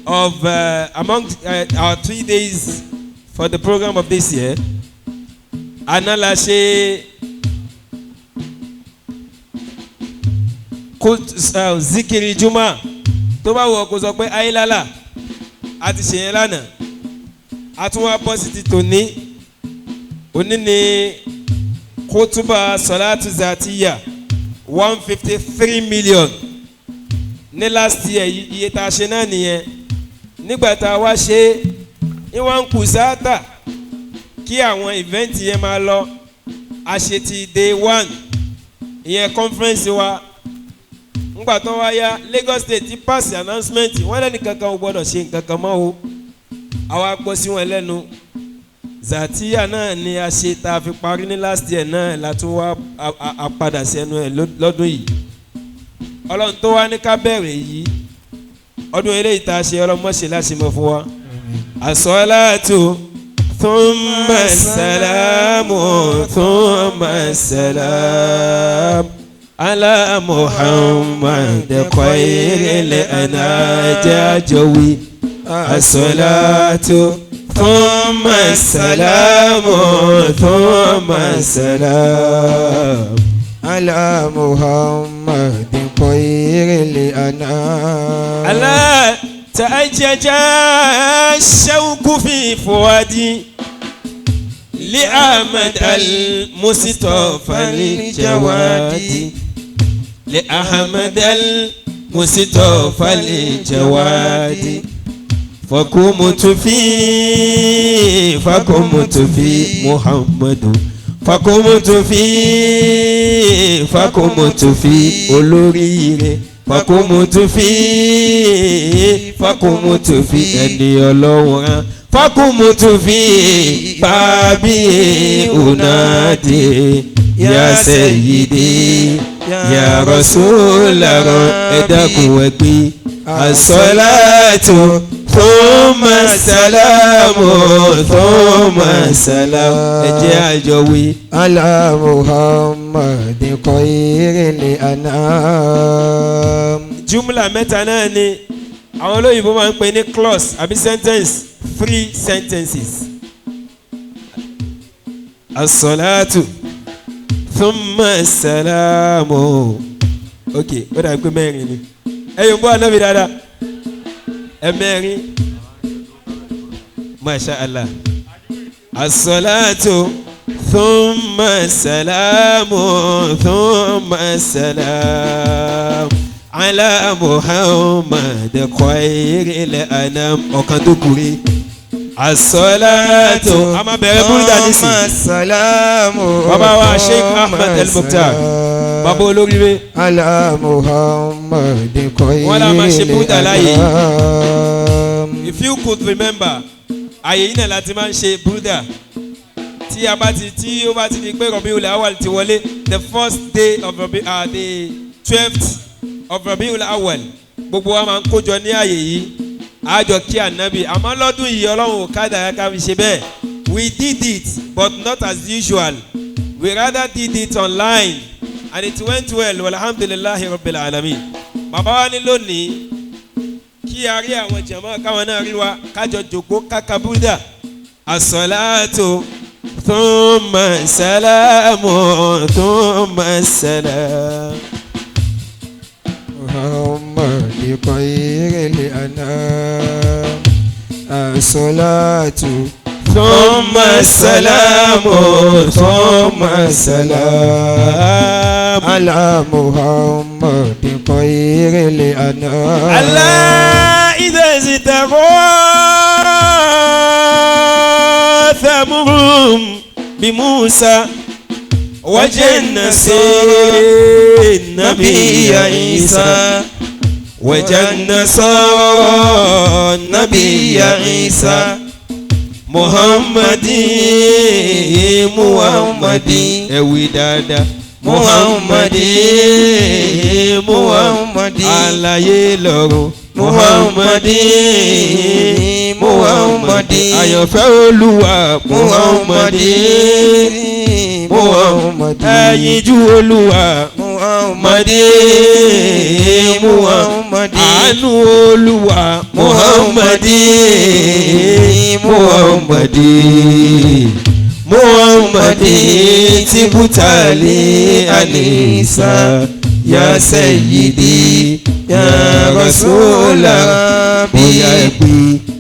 of among our 3 days for the program of this year. Analase zikiri Juma. Tó bá wọ kó sọ pé ayélálà a ti ṣe yẹn lánàá. A tún wá bọ́ sí ti tòní. Òní ni kótóbà Salatu Zatiya 153 million. Ní last year iye tá a ṣe náà nìyẹn nígbà tá a wá ṣe ní wọ́n ń kù sáátà kí àwọn event yẹn máa lọ a ṣe ti day 1 ìyẹn conference wa ńgbà tó wá yá Lagos State ti pass announcement wọ́n lẹ́nu kankan ò gbọ́dọ̀ ṣe nǹkan kan mọ́ o àwa gbọ́ sí wọn lẹ́nu Zatiya náà ni a ṣe tá a fi parí ní last year náà látún wá a padà sẹ́nu ẹ̀ lọ́dún yìí. Ọlọ́run tó wá ní ká bẹ̀rẹ̀ yìí ọdún eré ìta ṣe ọlọ́mọṣẹ́ láti mọ̀ fún wa. as-salatu thumma salamu thumma salam ala Muhammad khairil anam. jajowi as-salatu thumma salamu thumma salam على محمد خير الأنام. ألا تأجج الشوق في فؤادي لأحمد المصطفى الجوادي لأحمد المصطفى الجوادي فقمت في محمد فقمت في olóríire فقمت في ẹni ọlọ́wọ́n فقمت في بابي أنادي يا سيدي يا رسول الله. ẹ dákun ẹ pé as-salatu ثم السلام ثم السلام. ẹ jẹ́ àjọ wí. على محمد خير الأنام. jumla mẹ́ta náà ni àwọn olóyìnbó máa ń pè ní clause àbí sentence free sentences. as-salatu thumma as-salamu. ok ó dàbí pé mẹ́rin ni ẹ̀yin bọ́ ànábì dáadáa ẹ̀mẹ́rin. masha allah. as-salatu thumma as-salamu thumma as-salam ala Muhammad khairil anam. ọ̀kan tó kúrè. as-salatu. a máa bẹ̀rẹ̀ búrúdà nísìnyí. salamu. bàbá wa Sheikh Ahmed El-Mukhtar bàbá olóríire. ala Muhammad khairil anam. wọ́n lá máa ṣe búrúdà láàyè. if you could remember àyè yìí náà láti máa ń ṣe búrúdà tí ó bá ti di pé Rabiul Awwal ti wọlé the first day of the 12th of Rabiul Awwal gbogbo wa máa ń kójọ ní àyè yìí àjọ kí ànábì àmọ́ lọ́dún yìí ọlọ́run ò ká dàá ká fi ṣe bẹ́ẹ̀ we did it but not as usual We rather did it online and it went well. Alhamdulillahi Rabbil Alamin. Bàbá wa ní lónìí kí a rí àwọn jàmáà káwọn náà rí wa kájọ jòkó kákàbúdà. As-salatu thumma salamu thumma salam. محمد خير الأنام الصلاة ثم السلام ثم السلام على محمد خير الأنام ألا إذا استغاث ثمرهم بموسى وجنس النبي عيسى وجنس النبي عيسى محمدي ẹ̀wì dáadáa محمدي محمدي àlàyé lọ́rùn محمدي محمدي àyànfẹ́ olúwa محمدي محمدي ẹ̀yinjú olúwa محمدي محمدي àánú olúwa محمدي محمدي محمدي تبتلي أنيسا يا سيدي يا رسول ربي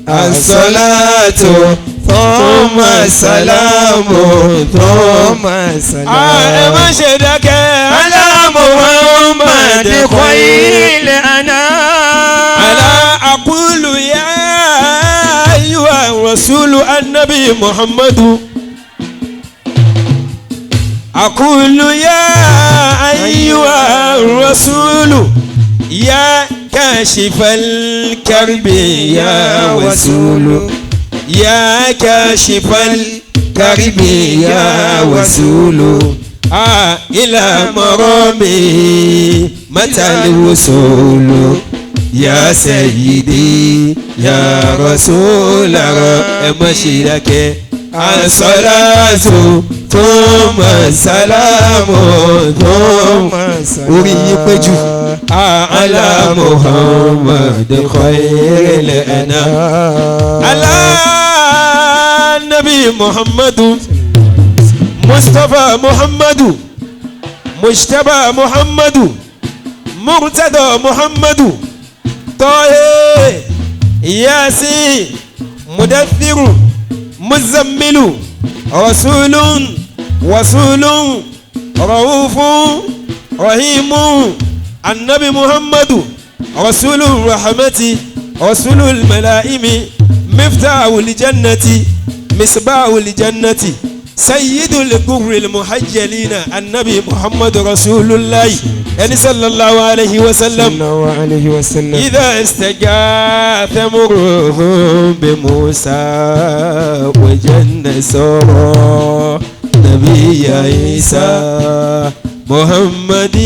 الصلاة ثم السلام ثم السلام على محمد خير الأنام على أقول يا أيها الرسول النبي محمد أقول يا أيها الرسول يا كاشف الكرب يا وسول يا كاشف الكرب يا وسول إلى مرامي متى الوصول يا سيدي يا رسول ربي الصلاة ثم السلام ثم السلام على محمد خير الأنام على النبي محمد مصطفى محمد مجتبى محمد مرتضى محمد طه ياسين مدثر مزمل رسول وصول رؤوف رحيم النبي محمد رسول الرحمة رسول الملائم مفتاح الجنة مصباح الجنة سيد القر المحجلين النبي محمد رسول الله يعني صلى الله عليه وسلم إذا استغاث مرهم بموسى وجن سورة نبي عيسى محمد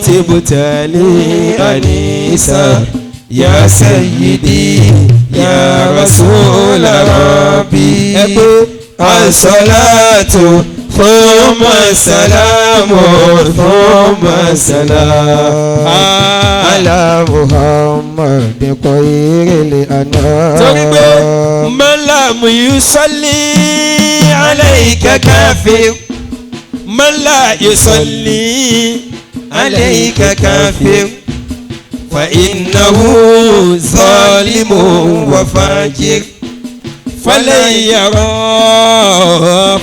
تبتلي أنيسا يا سيدي يا رسول ربي الصلاة ثم السلام ثم السلام على محمد خير الأنام من لم يصلي عليك كافر من لا يصلي عليك كافر فإنه ظالم وفاجر فلن يرى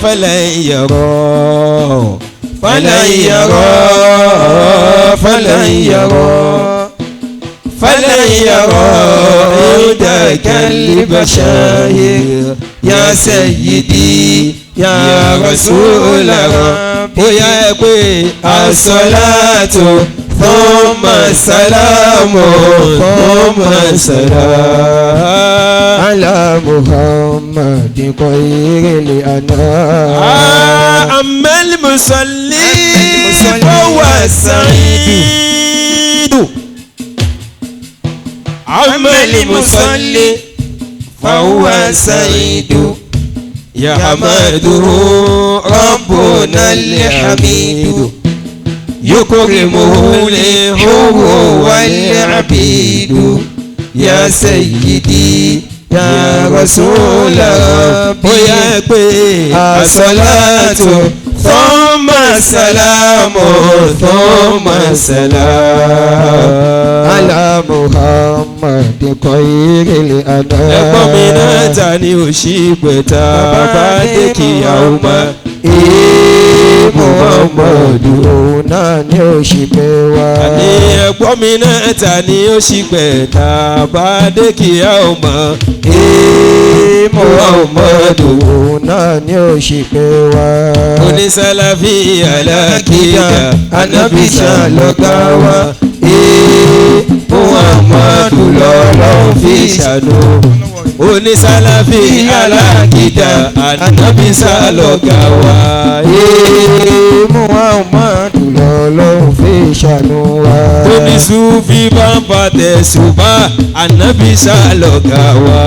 فلن يرى فلن يرى فلن يرى فلن يرى عندك البشائر يا سيدي يا رسول ربي ويا الصلاة ثم السلام ثم السلام على محمد خير الأنام أما المصلي فهو السعيد أما المصلي فهو السعيد يحمده ربنا الحميد يكرمه الحب والعبيد يا سيدي يا رسول ربي الصلاة ثم السلام ثم السلام على محمد خير الأنام. ẹ̀gbọ́n mi náà ta ni ò ṣí pẹ̀ta bá dé kíyàwó mọ́. Muhammadu òun náà ni ó ṣì pé wá. àní ẹ̀gbọ́n mi náà ta ni ó ṣí pẹ̀ta bá dé kíyàwó mọ́. Muhammadu òun náà ni ó ṣì pé wá. onísàlàfí alákìyà anábìsà lọ́gá wa. Muhammadu lọ́lọ́run fi ṣàánú. onísàlàfí alákìyà anábìsà lọ́gá wa. Muhammadu lọ́lọ́run fi ṣàánú wa. onísùfí bá ń fa tẹ̀sùbá anábìsà lọ́gá wa.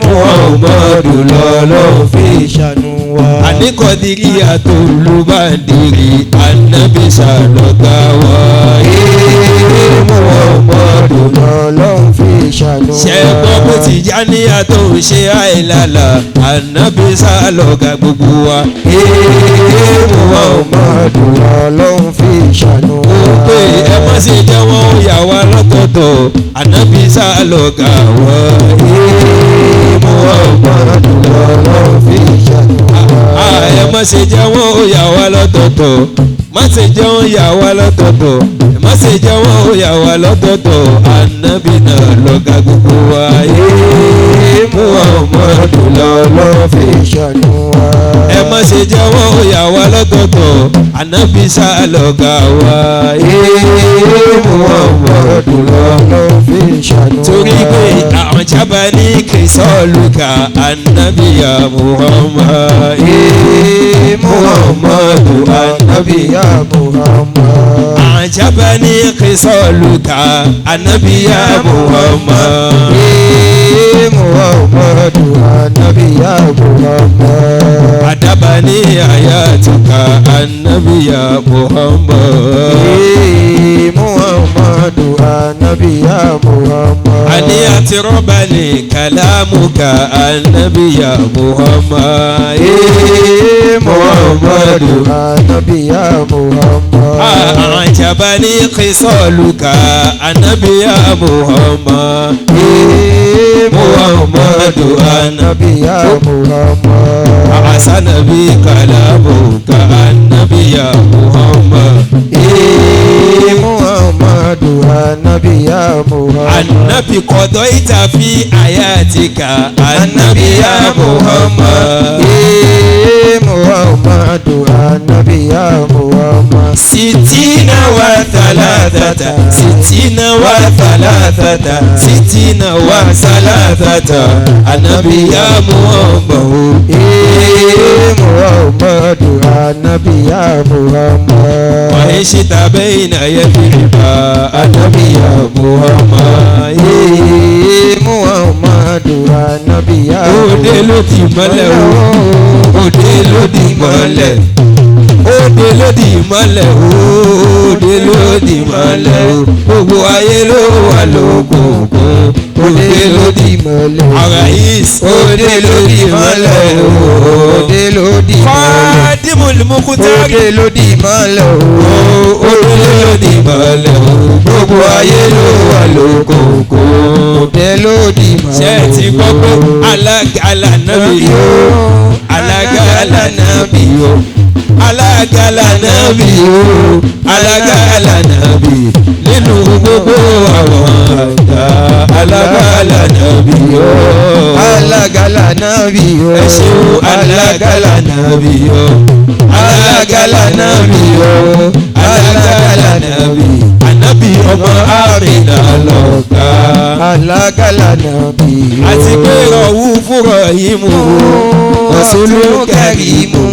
Muhammadu lọ́lọ́run fi ṣàánú wa. àníkọ̀dìrí àtòlùbàdìrí anábìsà lọ́gá wa. Muhammadu lọ́lọ́run fi ṣàánú wa. ṣẹ́gbọ́n bó ti já ní àtò ṣe àìlàlà anábìsà lọ́gá gbogbo wa. Muhammadu lọ́lọ́run fi ṣàánú wa. ó pé ẹ má ṣe jẹ́ wọ́n yà wá lọ́tọ̀ọ̀tọ̀ anábìsà lọ́gá wa. Muhammadu lọ́lọ́run fi ṣàánú wa. ẹ má ṣe jẹ́ wọ́n yà wá lọ́tọ̀ọ̀tọ̀ má ṣe jẹ́ wọ́n yà wá lọ́tọ̀ọ̀tọ̀ má ṣe jẹ́ wọ́n yà wá lọ́tọ̀ọ̀tọ̀ anábì náà lọ́gá gbogbo wa. Muhammadu lọ́lọ́run fi ṣàánú wa. ẹ má ṣe jẹ́ wọ́n yà wá lọ́tọ̀ọ̀tọ̀ anábìsà lọ́gá wa. Muhammadu lọ́lọ́run fi ṣàánú wa. torí pé àwọn jábá ní kìsọ́ọ̀lùkà anábìyà Muhammad. Muhammadu anabiya Muhammad. àwọn jábá ní kìsọ́ọ̀lùkà anábìyà Muhammad. Muhammadu anabiya Muhammad. adabani ayatuka annabiya Muhammad. Muhammadu anabiya Muhammad. ani atirobani kalamuka annabiya Muhammad. Muhammadu anabiya Muhammad. ajabani qisaluka annabiya Muhammad. Muhammadu anabiya Muhammad. ahsana bi kalamuka annabiya Muhammad. Muhammadu anabiya Muhammad. annabi qadaita fi ayatika annabiya Muhammad. Muhammadu anabiya Muhammad. sitina wa thalathata sitina wa thalathata sitina wa thalathata annabiya Muhammad. Muhammadu anabiya Muhammad. wa ishita baina yadriba annabiya Muhammad. Muhammadu anabiya òde ló di mọ́lẹ̀ o òde ló di mọ́lẹ̀ òde ló di mọ́lẹ̀ o òde ló di mọ́lẹ̀ o gbogbo ayé ló wà lókùnkùn òde ló di mọ́lẹ̀. Arais òde ló di mọ́lẹ̀ o Òde ló di mọ́lẹ̀. Fadimul Mukhtari Òde ló di mọ́lẹ̀ o. òde ló di mọ́lẹ̀ o gbogbo ayé ló wà lókùnkùn. Òde ló di mọ́lẹ̀. ṣé ẹ ti gbọ́ pé alágàlà náà yó alágàlà náà bí yó alágàlà náà bí yó alágàlà náà bí nínú gbogbo àwọn àgbà alágàlà náà bí yó. Alágàlà náà bí o. ẹ ṣeun alágàlà náà bí yó alágàlà náà bí yó alágàlà náà bí ànábì ọmọ àrìnà lọ́gà. Alágàlà náà bí o. àti pé ọ̀wú fúnra yìí mú Rasulu kẹrìmù.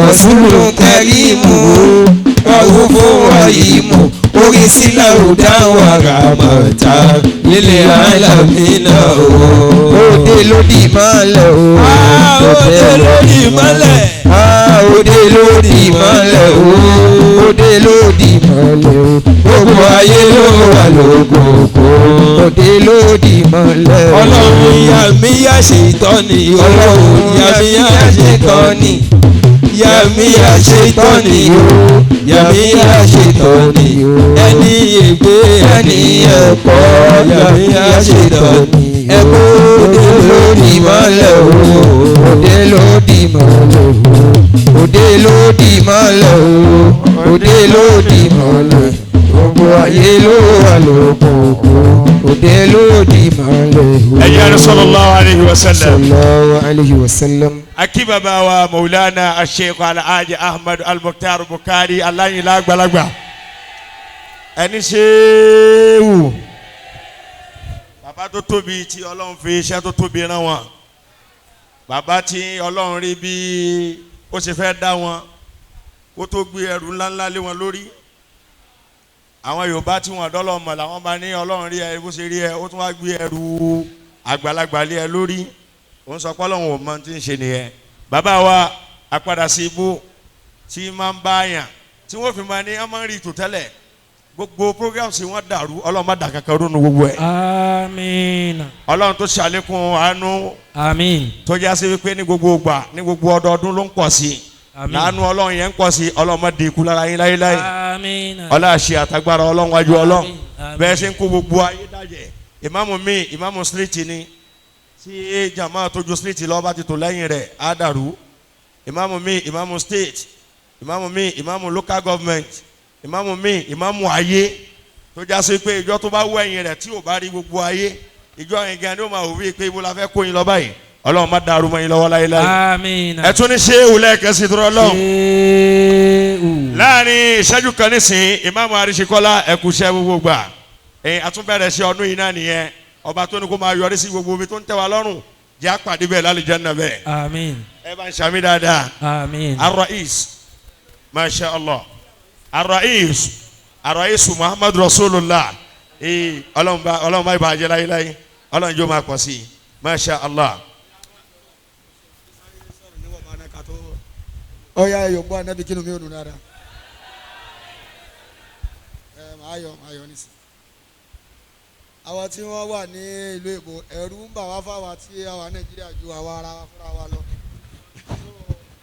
Rasulu kẹrìmù. Ọ̀wú fún ọ̀yìmù. orí sílẹ̀ òdà wàrà mọ̀ta lílé alámìnà o. òde lódì mọ́lẹ̀ o. òde lódì mọ́lẹ̀. òde lódì mọ́lẹ̀ o. òde lódì mọ́lẹ̀ o. gbogbo ayé ló wà lókòókò. òde lódì mọ́lẹ̀ o. ọlọ́run ìyá mi yá ṣe ìtọ́ni. ọlọ́run ìyá mi yá ṣe ìtọ́ni. ìyá mi yá ṣe ìtọ́ni o. ìyá mi yá ṣe ìtọ́ni o. ẹni ègbé ẹni ẹ̀kọ́. ìyá mi yá ṣe ìtọ́ni o. ẹ̀kọ́ òde lódì mọ́lẹ̀ o. òde lódì mọ́lẹ̀ o. òde lódì mọ́lẹ̀ o. òde lódì mọ́lẹ̀ gbogbo ayé ló wà lókòókò. òde lódì mọ́lẹ̀ o. ẹ̀yà sallallahu alayhi wa sallam. sallallahu alayhi wa sallam. akí bàbá wa maulana asheikh alhaji ahmad al-mukhtar bukari aláyìnlá àgbàlagbà ẹni ṣéwù bàbá tó tóbi tí ọlọ́run fi iṣẹ́ tó tóbi rán wọn bàbá tí ọlọ́run rí bí ó ṣe fẹ́ dá wọn kó tó gbé ẹrù ńláńlá lé wọn lórí àwọn yorùbá tí wọn dọ́lọ́ mọ̀ làwọn bá ní ọlọ́run rí ẹ bó ṣe rí ẹ ó tún wá gbé ẹrù àgbàlagbà lé ẹ lórí òun sọ pé ọlọ́run ò mọ tí ń ṣe nìyẹn bàbá wa apàdà sí ibú tí máa ń bá yàn tí wọ́n fi máa ní ọmọ rí ìtò tẹ́lẹ̀ gbogbo programs wọn dàrú ọlọ́run má dà kankan rúnu gbogbo ẹ̀. àmín. ọlọ́run tó ṣàlékún àánú. àmín. tó já sí wípé ní gbogbo ìgbà ní gbogbo ọdọọdún ló ń pọ̀ sí i. àmín. láàánú ọlọ́run yẹn ń pọ̀ sí i ọlọ́run má di ikú lára yín láyéláyé. àmín. ọlá àṣẹ àtagbára ọlọ́run wájú ọlọ́run. àmín. bẹ́ẹ̀ ṣe ń kó gbogbo ayé dájẹ́ ìmáàmù mi ìmáàmù street ni tí jama tójú street lọ́wọ́ bá ti tò lẹ́yìn rẹ̀ á dàrú ìmáàmù mi ìmáàmù state ìmáàmù mi ìmáàmù local government ìmáàmù mi ìmáàmù ayé tó já sí pé ìjọ tó bá wọ ẹ̀yìn rẹ̀ tí ò bá rí gbogbo ayé ìjọ yẹn gan ni ó máa wò wí pé ibo la fẹ́ kó yín lọ báyìí ọlọ́run má dàrú mọ́ yín lọ́wọ́ láyéláyé. àmín. ẹ tún ní ṣéwù lẹ́ẹ̀kẹ́sì tó lọ́wọ́ láàrin ìṣẹ́jú kan nísìnyí ìmáàmù àríṣekọ́lá ẹ̀kúṣẹ́ gbogbo gbà àtúnbẹ̀rẹ̀ sí ọdún yìí náà nìyẹn ọba tó ní kó máa yọrí sí gbogbo omi tó ń tẹ́ wa lọ́rùn jẹ́ àpàdé bẹ́ẹ̀ lálùjánnà bẹ́ẹ̀. àmín. ẹ bá ń ṣàmì dáadáa. àmín. Ar-Rais masha Allah Ar-Rais Muhammad Rasulullah ọlọ́run bá ìbàjẹ́ láyéláyé ọlọ́run yóò máa pọ̀ sí i masha Allah. ọ̀ya ẹ̀yọ̀ gbọ́ anábì kí ló mi ò nù dáadáa. ayọ̀ nísì. àwọn tí wọ́n wà ní ìlú èbó ẹ̀rù ń bà wá fáwa tí a wà Nàìjíríà ju àwa ara wa fúnra wa lọ.